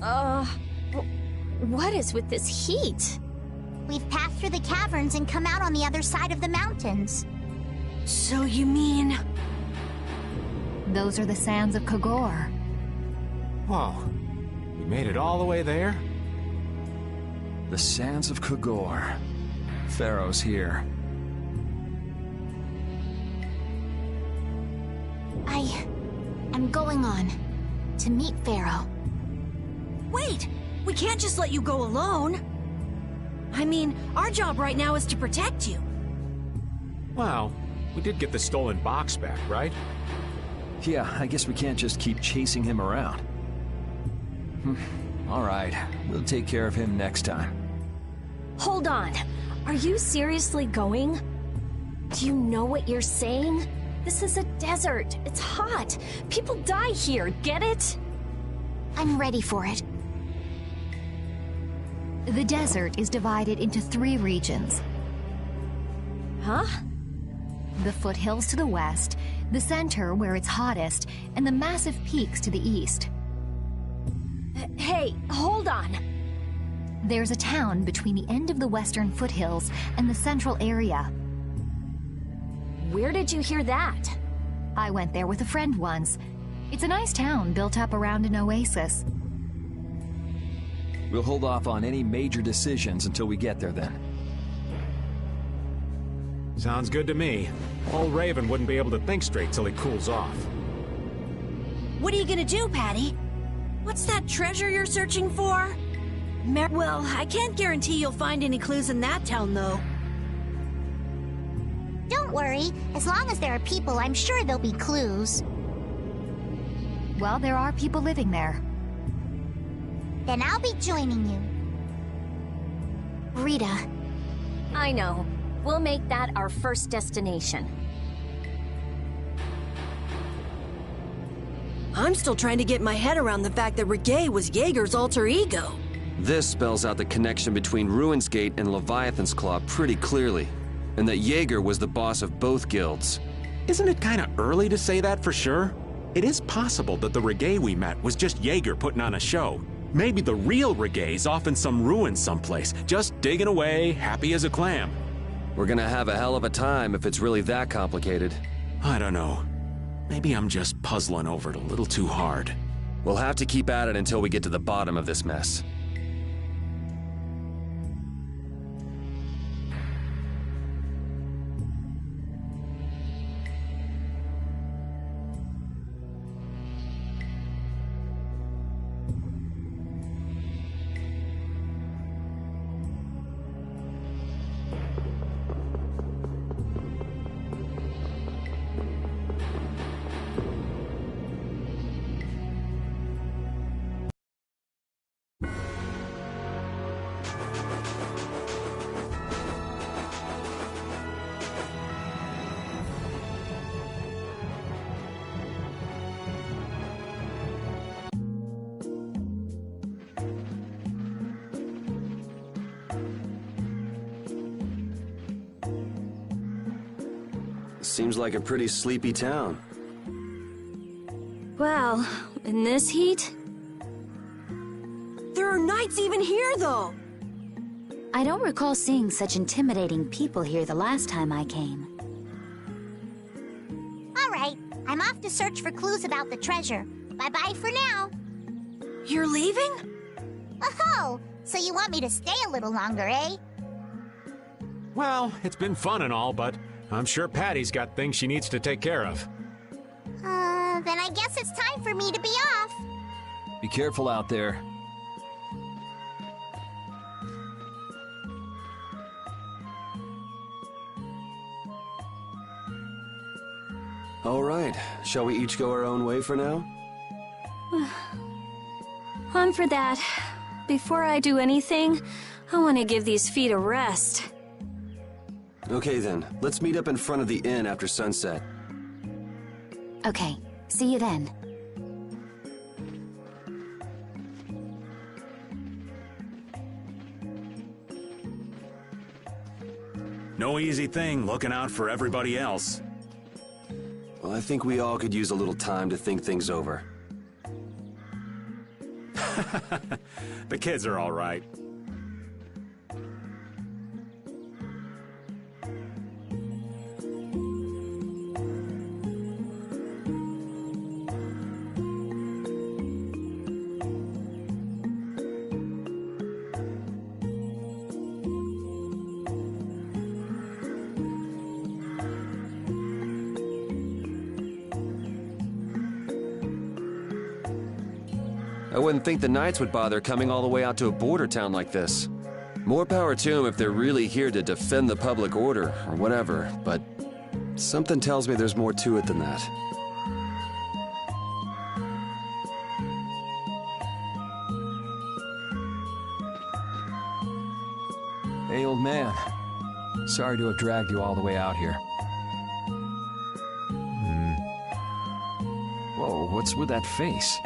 [SPEAKER 1] What is with this heat?
[SPEAKER 6] We've passed through the caverns and come out on the other side of the mountains.
[SPEAKER 4] So you mean...
[SPEAKER 7] Those are the sands of Kogor.
[SPEAKER 3] Whoa. We made it all the way there?
[SPEAKER 2] The sands of Kogor. Pharaoh's here.
[SPEAKER 6] I'm going on to meet Pharaoh.
[SPEAKER 4] Wait! We can't just let you go alone! I mean, our job right now is to protect you.
[SPEAKER 3] Well, we did get the stolen box back, right?
[SPEAKER 2] Yeah, I guess we can't just keep chasing him around. All right, we'll take care of him next time.
[SPEAKER 1] Hold on. Are you seriously going? Do you know what you're saying? This is a desert. It's hot. People die here, get it?
[SPEAKER 6] I'm ready for it.
[SPEAKER 7] The desert is divided into 3 regions.
[SPEAKER 1] Huh?
[SPEAKER 7] The foothills to the west, the center where it's hottest, and the massive peaks to the east.
[SPEAKER 1] Hey, hold on.
[SPEAKER 7] There's a town between the end of the western foothills and the central area.
[SPEAKER 1] Where did you hear that?
[SPEAKER 7] I went there with a friend once. It's a nice town built up around an oasis.
[SPEAKER 2] We'll hold off on any major decisions until we get there then.
[SPEAKER 3] Sounds good to me. Old Raven wouldn't be able to think straight till he cools off.
[SPEAKER 4] What are you gonna do, Patty? What's that treasure you're searching for? Well, I can't guarantee you'll find any clues in that town, though.
[SPEAKER 6] Don't worry. As long as there are people, I'm sure there'll be clues.
[SPEAKER 7] Well, there are people living there.
[SPEAKER 6] Then I'll be joining you. Rita.
[SPEAKER 1] I know. We'll make that our first destination.
[SPEAKER 4] I'm still trying to get my head around the fact that Reggae was Jaeger's alter ego.
[SPEAKER 9] This spells out the connection between Ruin's Gate and Leviathan's Claw pretty clearly, and that Jaeger was the boss of both guilds.
[SPEAKER 3] Isn't it kinda early to say that for sure? It is possible that the Reggae we met was just Jaeger putting on a show. Maybe the real Reggae's off in some ruin someplace, just digging away, happy as a clam.
[SPEAKER 9] We're gonna have a hell of a time if it's really that complicated.
[SPEAKER 3] I don't know. Maybe I'm just puzzling over it a little too hard.
[SPEAKER 9] We'll have to keep at it until we get to the bottom of this mess. Seems like a pretty sleepy town.
[SPEAKER 1] Well, in this heat?
[SPEAKER 4] There are knights even here, though!
[SPEAKER 10] I don't recall seeing such intimidating people here the last time I came.
[SPEAKER 6] All right, I'm off to search for clues about the treasure. Bye-bye for now.
[SPEAKER 4] You're leaving?
[SPEAKER 6] Oh, so you want me to stay a little longer, eh?
[SPEAKER 3] Well, it's been fun and all, but I'm sure Patty's got things she needs to take care of.
[SPEAKER 6] Then I guess it's time for me to be off.
[SPEAKER 2] Be careful out there.
[SPEAKER 9] All right, shall we each go our own way for now?
[SPEAKER 1] On for that. Before I do anything, I want to give these feet a rest.
[SPEAKER 9] Okay then, let's meet up in front of the inn after sunset.
[SPEAKER 10] Okay, see you then.
[SPEAKER 3] No easy thing looking out for everybody else.
[SPEAKER 9] Well, I think we all could use a little time to think things over.
[SPEAKER 3] The kids are all right.
[SPEAKER 9] I wouldn't think the Knights would bother coming all the way out to a border town like this. More power to them if they're really here to defend the public order, or whatever, but something tells me there's more to it than that.
[SPEAKER 2] Hey, old man. Sorry to have dragged you all the way out here. Whoa, what's with that face?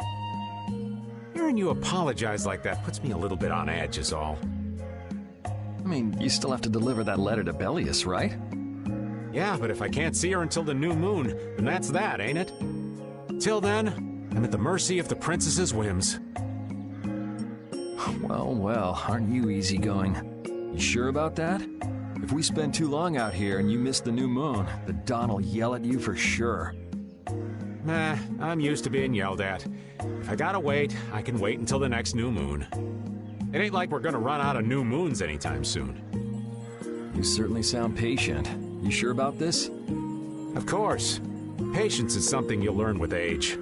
[SPEAKER 3] Hearing you apologize like that puts me a little bit on edge is all.
[SPEAKER 2] I mean, you still have to deliver that letter to Bellius, right?
[SPEAKER 3] Yeah, but if I can't see her until the new moon, then that's that, ain't it? Till then, I'm at the mercy of the princess's whims.
[SPEAKER 2] Well, well, aren't you easygoing? You sure about that? If we spend too long out here and you miss the new moon, the Don will yell at you for sure.
[SPEAKER 3] Nah, I'm used to being yelled at. If I gotta wait, I can wait until the next new moon. It ain't like we're gonna run out of new moons anytime soon.
[SPEAKER 2] You certainly sound patient. You sure about this?
[SPEAKER 3] Of course. Patience is something you'll learn with age.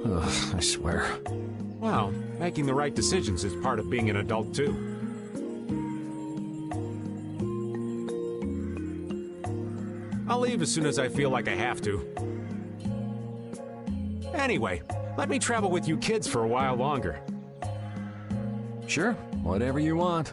[SPEAKER 2] Ugh, I swear.
[SPEAKER 3] Well, making the right decisions is part of being an adult, too. I'll leave as soon as I feel like I have to. Anyway, let me travel with you kids for a while longer.
[SPEAKER 2] Sure, whatever you want.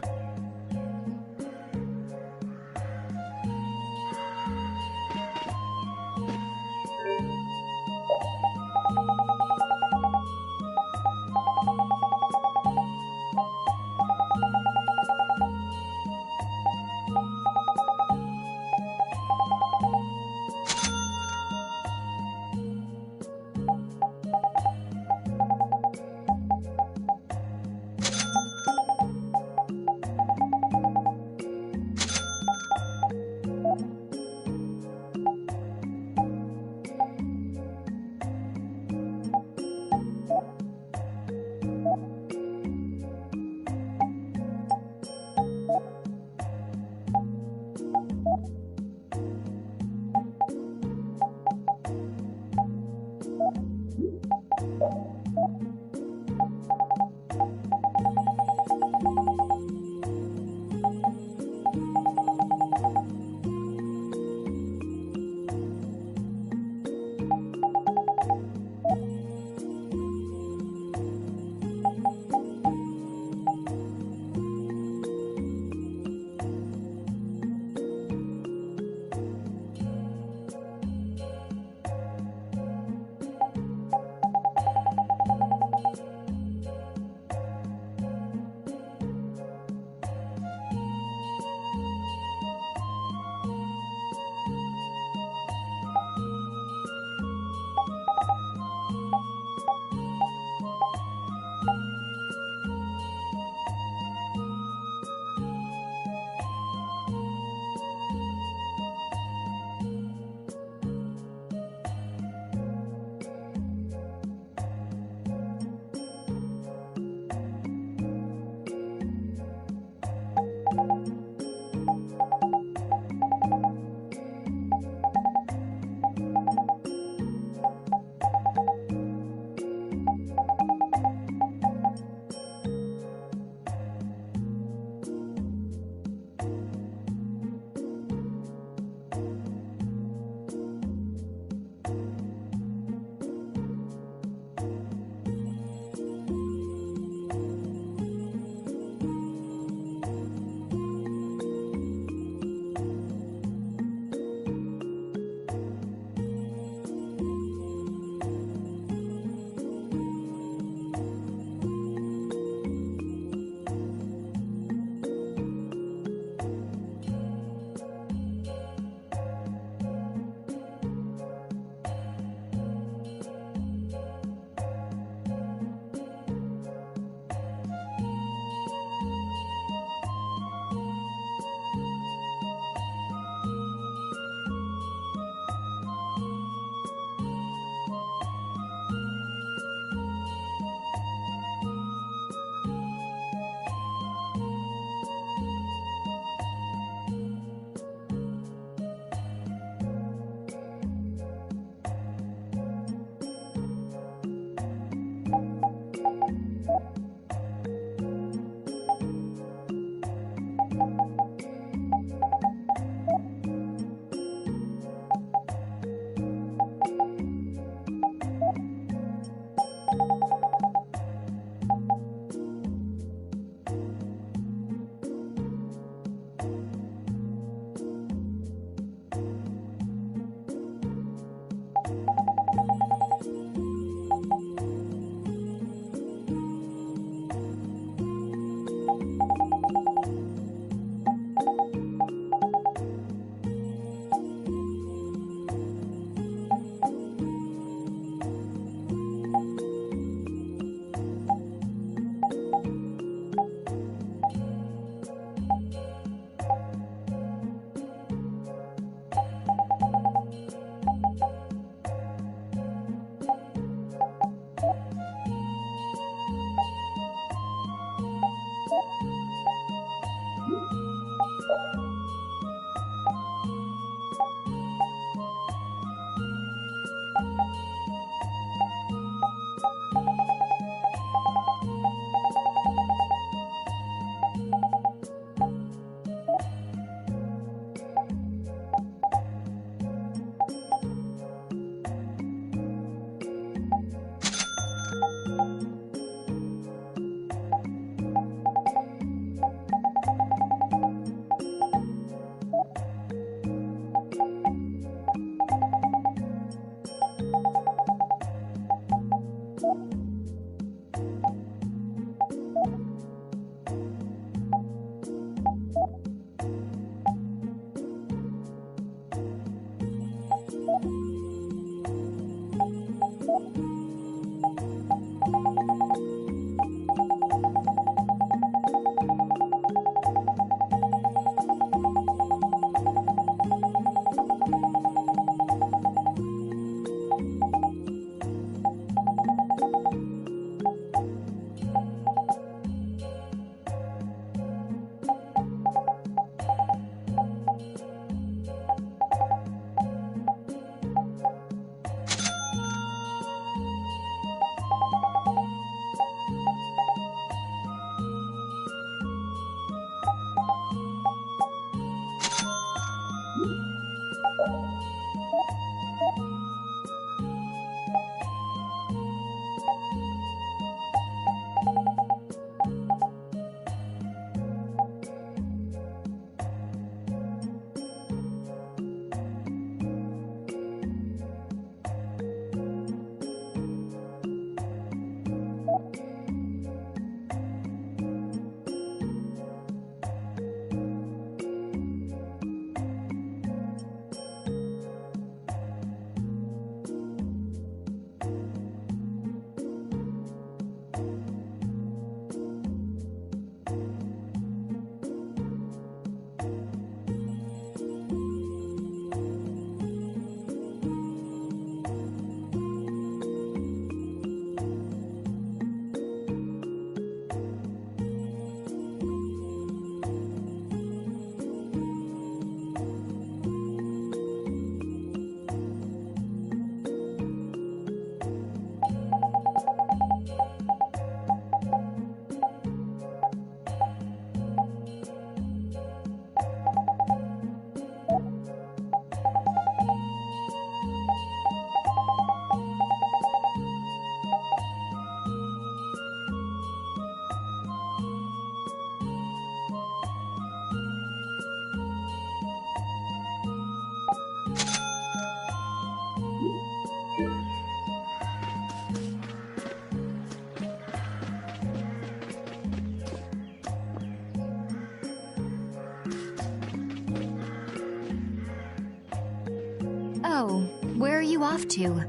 [SPEAKER 7] Oh, where are you off to?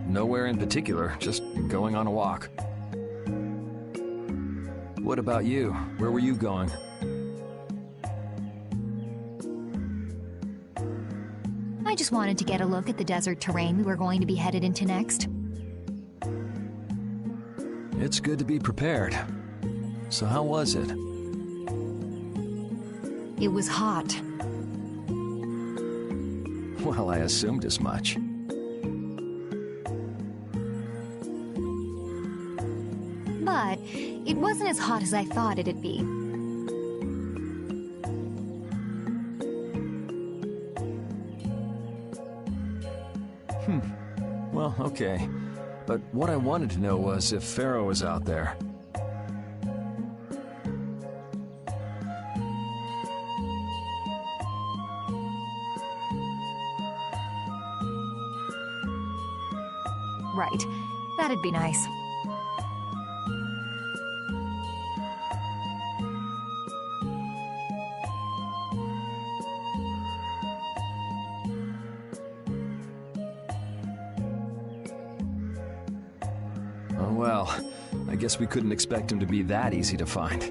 [SPEAKER 2] Nowhere in particular, just going on a walk. What about you? Where were you going?
[SPEAKER 7] I just wanted to get a look at the desert terrain we were going to be headed into next.
[SPEAKER 2] It's good to be prepared. So how was it?
[SPEAKER 7] It was hot.
[SPEAKER 2] Well, I assumed as much.
[SPEAKER 7] but it wasn't as hot as I thought it'd be.
[SPEAKER 2] Well, okay. But what I wanted to know was if Pharaoh was out there.
[SPEAKER 7] Right. That'd be nice.
[SPEAKER 2] Oh well, I guess we couldn't expect him to be that easy to find.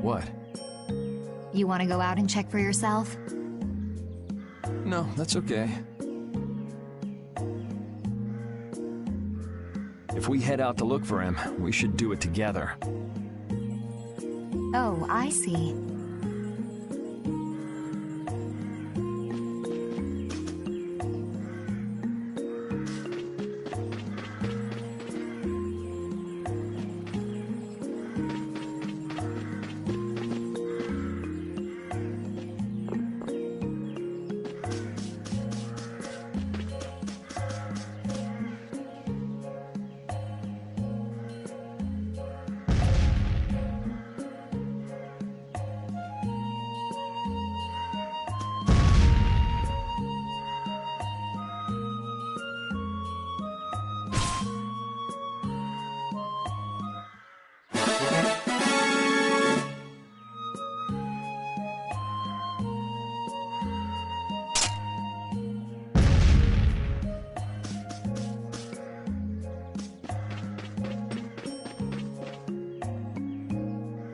[SPEAKER 2] What?
[SPEAKER 7] You want to go out and check for yourself?
[SPEAKER 2] No, that's okay. If we head out to look for him, we should do it together.
[SPEAKER 7] Oh, I see.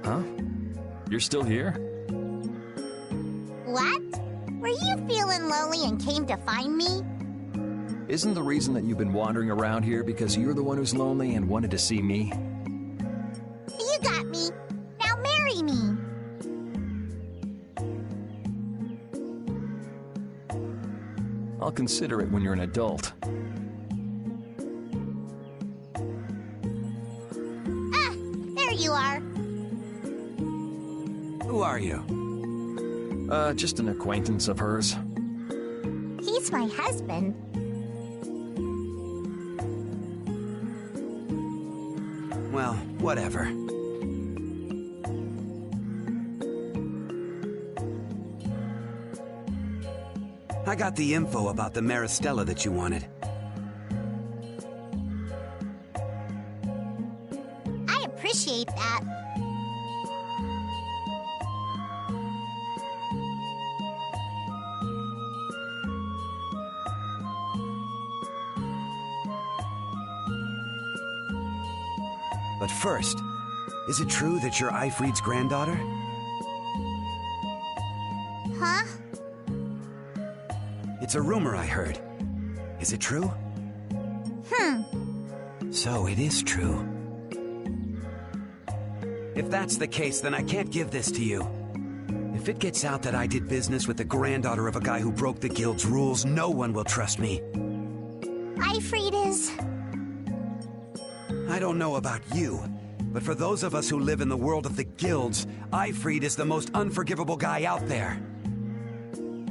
[SPEAKER 2] Huh? You're still here?
[SPEAKER 6] What? Were you feeling lonely and came to find me?
[SPEAKER 2] Isn't the reason that you've been wandering around here because you're the one who's lonely and wanted to see me?
[SPEAKER 6] You got me. Now marry me.
[SPEAKER 2] I'll consider it when you're an adult.
[SPEAKER 6] Ah, there you are.
[SPEAKER 11] Who are you?
[SPEAKER 2] Just an acquaintance of hers.
[SPEAKER 6] He's my husband.
[SPEAKER 11] Well, whatever. I got the info about the Maristella that you wanted.
[SPEAKER 6] I appreciate that.
[SPEAKER 11] But first, is it true that you're Eifried's granddaughter?
[SPEAKER 6] Huh?
[SPEAKER 11] It's a rumor I heard. Is it true? So it is true. If that's the case, then I can't give this to you. If it gets out that I did business with the granddaughter of a guy who broke the guild's rules, no one will trust me.
[SPEAKER 6] Eifried is...
[SPEAKER 11] I don't know about you, but for those of us who live in the world of the guilds, Eifried is the most unforgivable guy out there.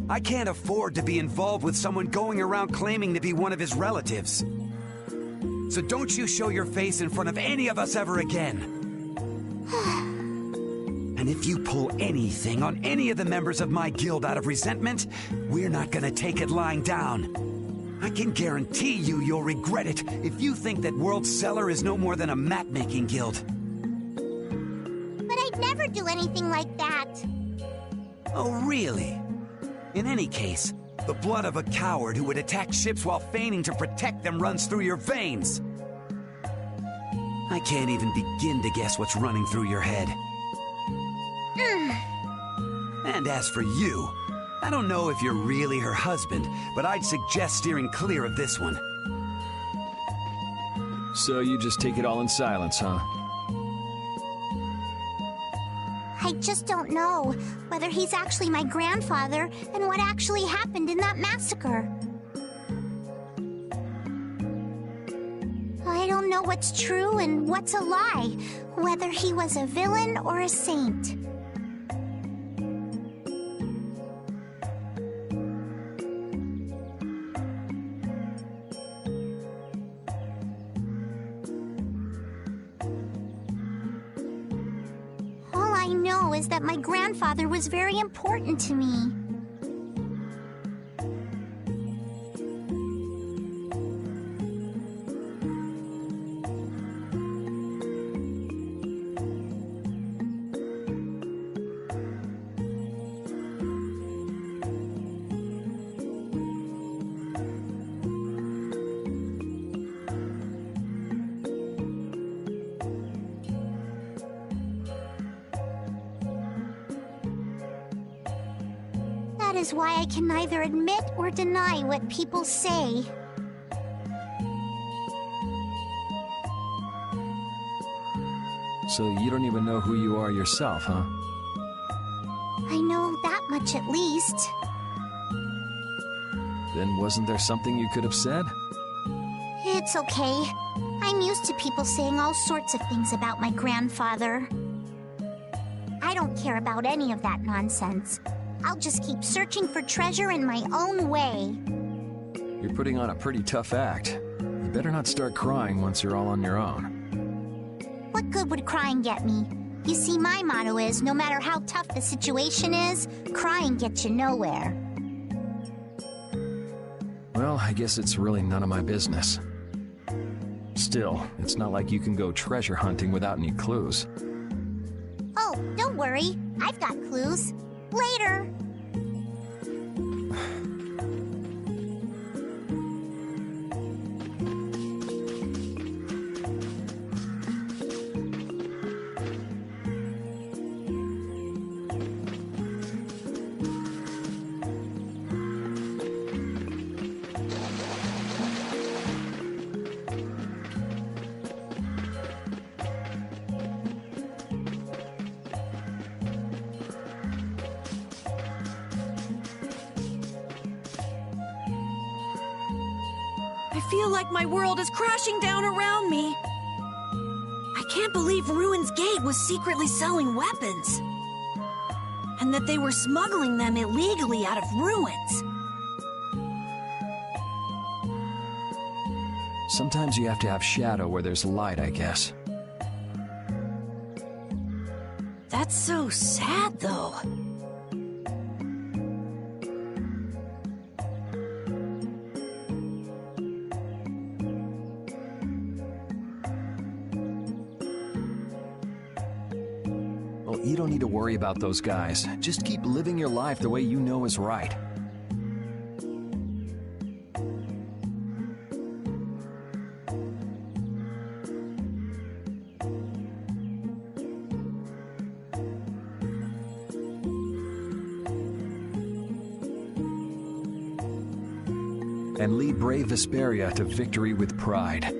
[SPEAKER 11] I can't afford to be involved with someone going around claiming to be one of his relatives. So don't you show your face in front of any of us ever again. And if you pull anything on any of the members of my guild out of resentment, we're not gonna take it lying down. I can guarantee you'll regret it if you think that World Cellar is no more than a map-making guild.
[SPEAKER 6] But I'd never do anything like that.
[SPEAKER 11] Oh, really? In any case, the blood of a coward who would attack ships while feigning to protect them runs through your veins. I can't even begin to guess what's running through your head. And as for you, I don't know if you're really her husband, but I'd suggest steering clear of this one.
[SPEAKER 2] So you just take it all in silence, huh?
[SPEAKER 6] I just don't know whether he's actually my grandfather and what actually happened in that massacre. I don't know what's true and what's a lie, whether he was a villain or a saint. All I know is that my grandfather was very important to me. That is why I can neither admit or deny what people say.
[SPEAKER 2] So you don't even know who you are yourself, huh?
[SPEAKER 6] I know that much at least.
[SPEAKER 2] Then wasn't there something you could have said?
[SPEAKER 6] It's okay. I'm used to people saying all sorts of things about my grandfather. I don't care about any of that nonsense. I'll just keep searching for treasure in my own way.
[SPEAKER 2] You're putting on a pretty tough act. You better not start crying once you're all on your own.
[SPEAKER 6] What good would crying get me? You see, my motto is, no matter how tough the situation is, crying gets you nowhere.
[SPEAKER 2] Well, I guess it's really none of my business. Still, it's not like you can go treasure hunting without any clues.
[SPEAKER 6] Oh, don't worry. I've got clues. Later.
[SPEAKER 4] I feel like my world is crashing down around me. I can't believe Ruin's Gate was secretly selling weapons. And that they were smuggling them illegally out of ruins.
[SPEAKER 2] Sometimes you have to have shadow where there's light, I guess.
[SPEAKER 4] That's so sad, though.
[SPEAKER 2] Well, you don't need to worry about those guys. Just keep living your life the way you know is right. And lead brave Vesperia to victory with pride.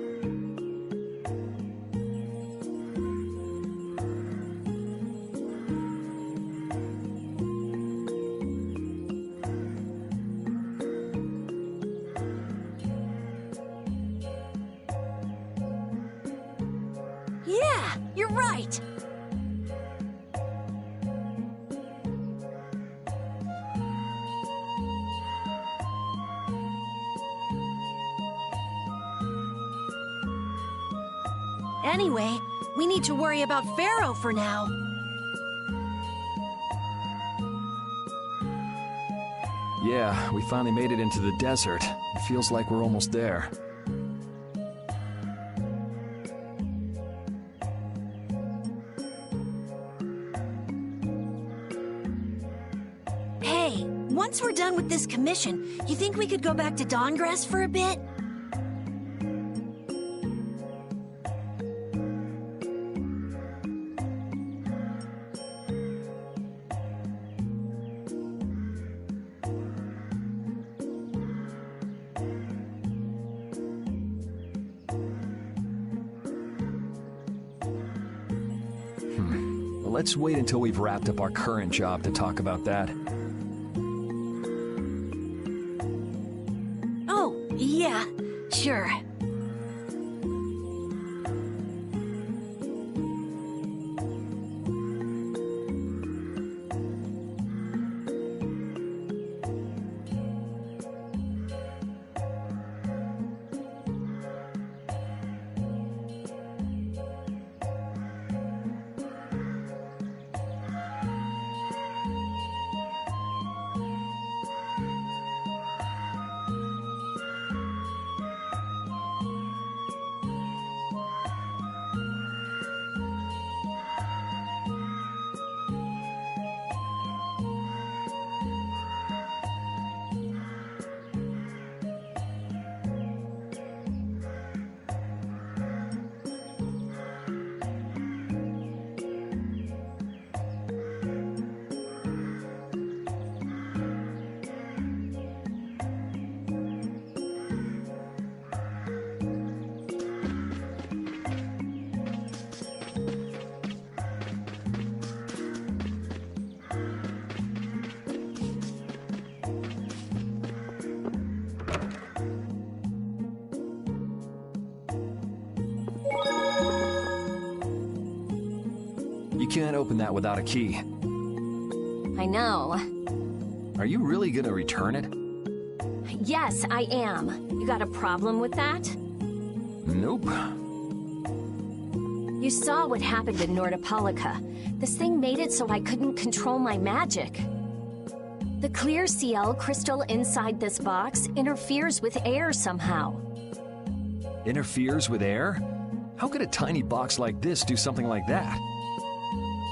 [SPEAKER 4] Yeah, you're right. Anyway, we need to worry about Pharaoh for now.
[SPEAKER 2] Yeah, we finally made it into the desert. It feels like we're almost there.
[SPEAKER 4] Hey, once we're done with this commission, you think we could go back to Dawngrass for a bit?
[SPEAKER 2] But let's wait until we've wrapped up our current job to talk about that.
[SPEAKER 4] Oh, yeah, sure.
[SPEAKER 2] You can't open that without a key.
[SPEAKER 1] I know.
[SPEAKER 2] Are you really gonna return it?
[SPEAKER 1] Yes, I am. You got a problem with that?
[SPEAKER 2] Nope.
[SPEAKER 1] You saw what happened in Nordopolica. This thing made it so I couldn't control my magic. The clear CL crystal inside this box interferes with air somehow.
[SPEAKER 2] Interferes with air? How could a tiny box like this do something like that?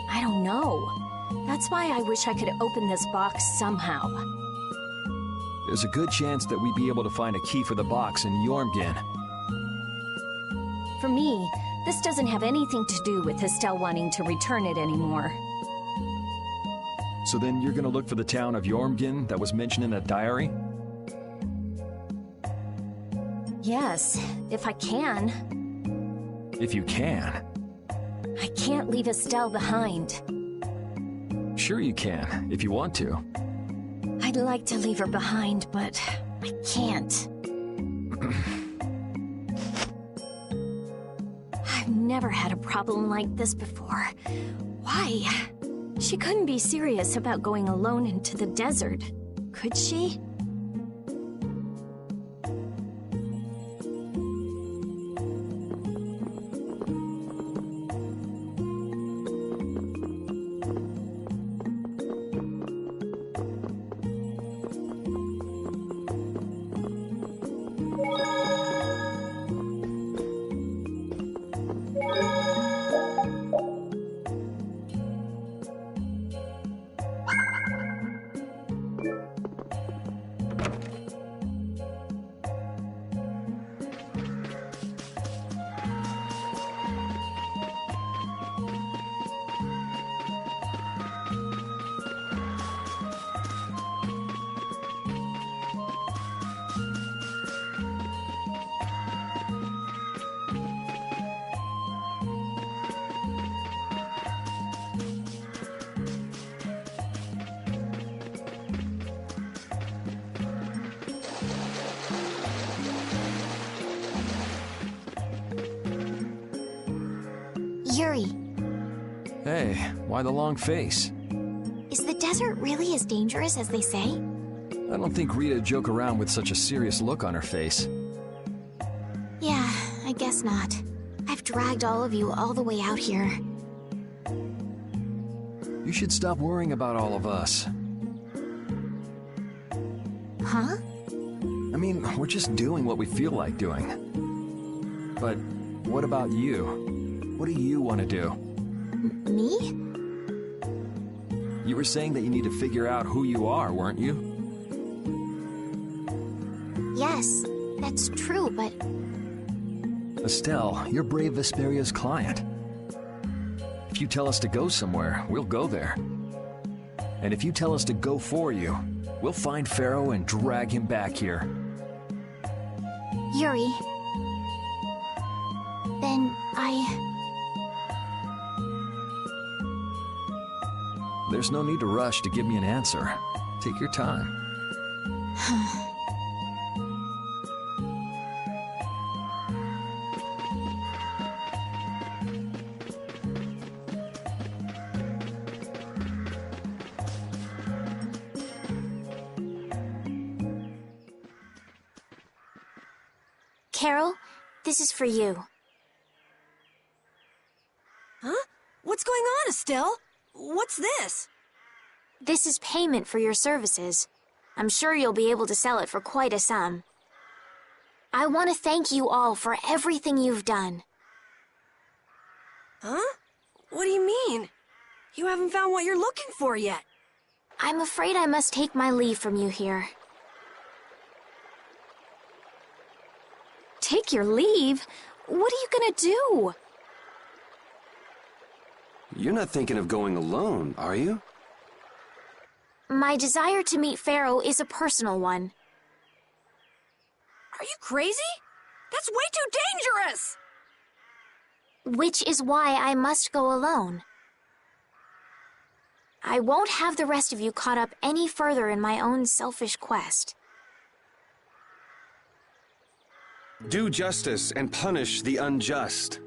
[SPEAKER 1] I don't know. That's why I wish I could open this box somehow.
[SPEAKER 2] There's a good chance that we'd be able to find a key for the box in Jormungand.
[SPEAKER 1] For me, this doesn't have anything to do with Estelle wanting to return it anymore.
[SPEAKER 2] So then you're gonna look for the town of Jormungand that was mentioned in that diary?
[SPEAKER 1] Yes, if I can.
[SPEAKER 2] If you can.
[SPEAKER 1] I can't leave Estelle behind.
[SPEAKER 2] Sure you can, if you want to.
[SPEAKER 1] I'd like to leave her behind, but I can't. I've never had a problem like this before. Why? She couldn't be serious about going alone into the desert, could she?
[SPEAKER 6] Yuri,
[SPEAKER 2] Hey, why the long face?
[SPEAKER 6] is the desert really as dangerous as they say?
[SPEAKER 2] I don't think Rita joke around with such a serious look on her face.
[SPEAKER 6] Yeah, I guess not. I've dragged all of you all the way out here.
[SPEAKER 2] You should stop worrying about all of us.
[SPEAKER 6] Huh?
[SPEAKER 2] I mean, we're just doing what we feel like doing. But what about you? What do you want to do?
[SPEAKER 6] Me?
[SPEAKER 2] You were saying that you need to figure out who you are, weren't you?
[SPEAKER 6] Yes, that's true, but
[SPEAKER 2] Estelle, you're Brave Vesperia's client. If you tell us to go somewhere, we'll go there. And if you tell us to go for you, we'll find Pharaoh and drag him back here.
[SPEAKER 6] Yuri. Then
[SPEAKER 2] There's no need to rush to give me an answer. Take your time.
[SPEAKER 6] Carol, this is for you.
[SPEAKER 4] Huh? What's going on, Estelle? What's this?
[SPEAKER 6] This is payment for your services. I'm sure you'll be able to sell it for quite a sum. I want to thank you all for everything you've done.
[SPEAKER 4] Huh? What do you mean? You haven't found what you're looking for yet.
[SPEAKER 6] I'm afraid I must take my leave from you here.
[SPEAKER 1] Take your leave? What are you gonna do?
[SPEAKER 9] You're not thinking of going alone, are you?
[SPEAKER 6] My desire to meet Pharaoh is a personal one.
[SPEAKER 4] Are you crazy? That's way too dangerous!
[SPEAKER 6] Which is why I must go alone. I won't have the rest of you caught up any further in my own selfish quest.
[SPEAKER 9] Do justice and punish the unjust.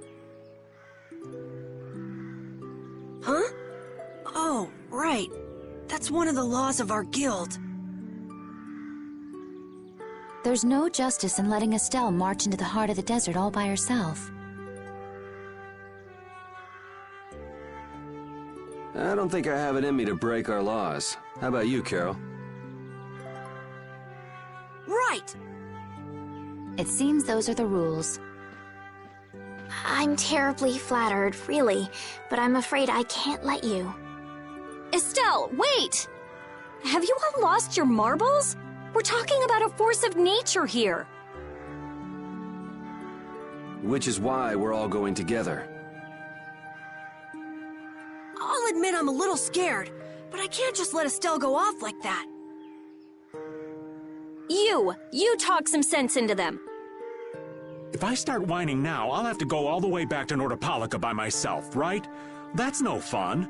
[SPEAKER 4] Huh? Oh, right. That's one of the laws of our guild.
[SPEAKER 10] There's no justice in letting Estelle march into the heart of the desert all by herself.
[SPEAKER 9] I don't think I have it in me to break our laws. How about you, Carol?
[SPEAKER 4] Right!
[SPEAKER 10] It seems those are the rules.
[SPEAKER 6] I'm terribly flattered, really, but I'm afraid I can't let you.
[SPEAKER 1] Estelle, wait! Have you all lost your marbles? We're talking about a force of nature here.
[SPEAKER 9] Which is why we're all going together.
[SPEAKER 4] I'll admit I'm a little scared, but I can't just let Estelle go off like that.
[SPEAKER 1] You talk some sense into them.
[SPEAKER 3] If I start whining now, I'll have to go all the way back to Nordopolica by myself, right? That's no fun.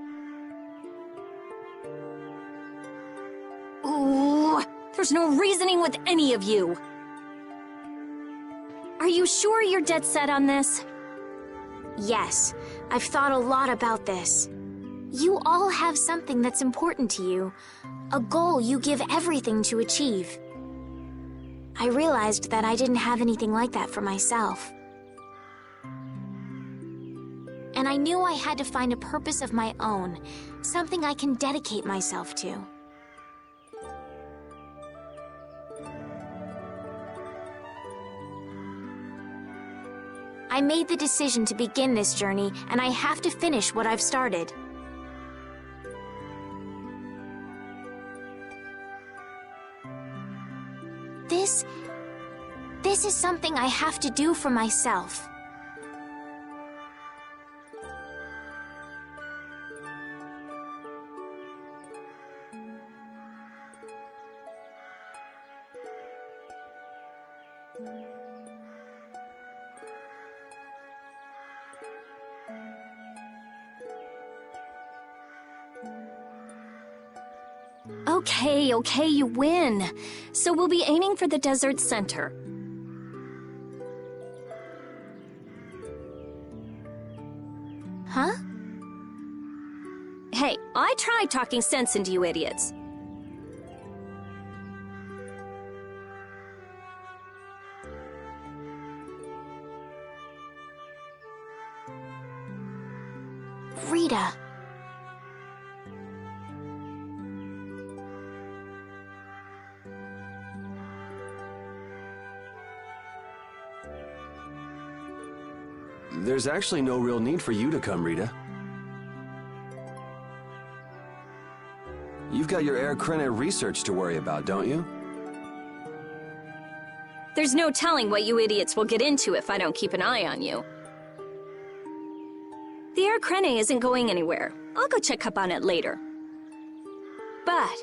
[SPEAKER 1] Ooh, there's no reasoning with any of you. Are you sure you're dead set on this?
[SPEAKER 6] Yes, I've thought a lot about this. You all have something that's important to you, a goal you give everything to achieve. I realized that I didn't have anything like that for myself. And I knew I had to find a purpose of my own, something I can dedicate myself to. I made the decision to begin this journey, and I have to finish what I've started. This is something I have to do for myself.
[SPEAKER 1] Okay, you win. So we'll be aiming for the desert center.
[SPEAKER 6] Huh?
[SPEAKER 1] Hey, I tried talking sense into you idiots.
[SPEAKER 6] Rita.
[SPEAKER 9] There's actually no real need for you to come, Rita. You've got your Air Krena research to worry about, don't you?
[SPEAKER 1] There's no telling what you idiots will get into if I don't keep an eye on you. The Air Krena isn't going anywhere. I'll go check up on it later. But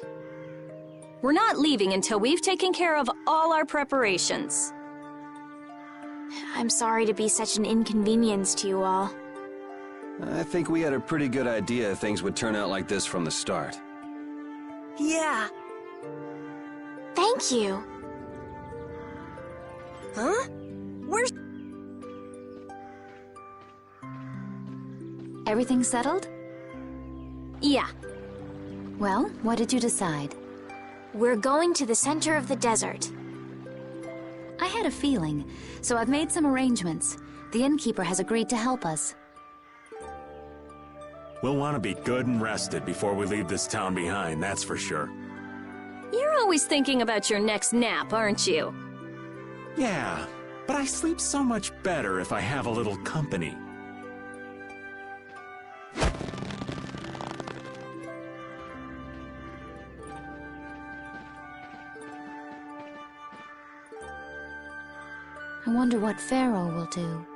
[SPEAKER 1] we're not leaving until we've taken care of all our preparations.
[SPEAKER 6] I'm sorry to be such an inconvenience to you all.
[SPEAKER 9] I think we had a pretty good idea things would turn out like this from the start.
[SPEAKER 4] Yeah.
[SPEAKER 1] Thank you.
[SPEAKER 4] Huh? Where's...
[SPEAKER 10] Everything settled?
[SPEAKER 1] Yeah.
[SPEAKER 10] Well, what did you decide?
[SPEAKER 1] We're going to the center of the desert.
[SPEAKER 10] I had a feeling, so I've made some arrangements. The innkeeper has agreed to help us.
[SPEAKER 3] We'll want to be good and rested before we leave this town behind, that's for sure.
[SPEAKER 1] You're always thinking about your next nap, aren't you?
[SPEAKER 3] Yeah, but I sleep so much better if I have a little company.
[SPEAKER 10] I wonder what Pharaoh will do.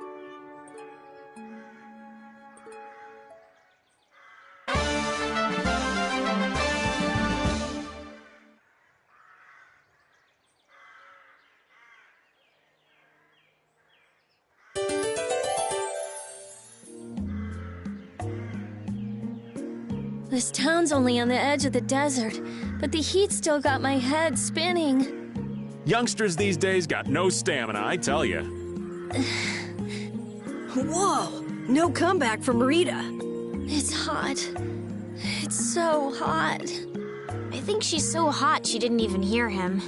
[SPEAKER 1] This town's only on the edge of the desert, but the heat still got my head spinning.
[SPEAKER 3] Youngsters these days got no stamina, I tell ya.
[SPEAKER 4] Whoa! No comeback from Rita.
[SPEAKER 1] It's hot. It's so hot.
[SPEAKER 12] I think she's so hot she didn't even hear him.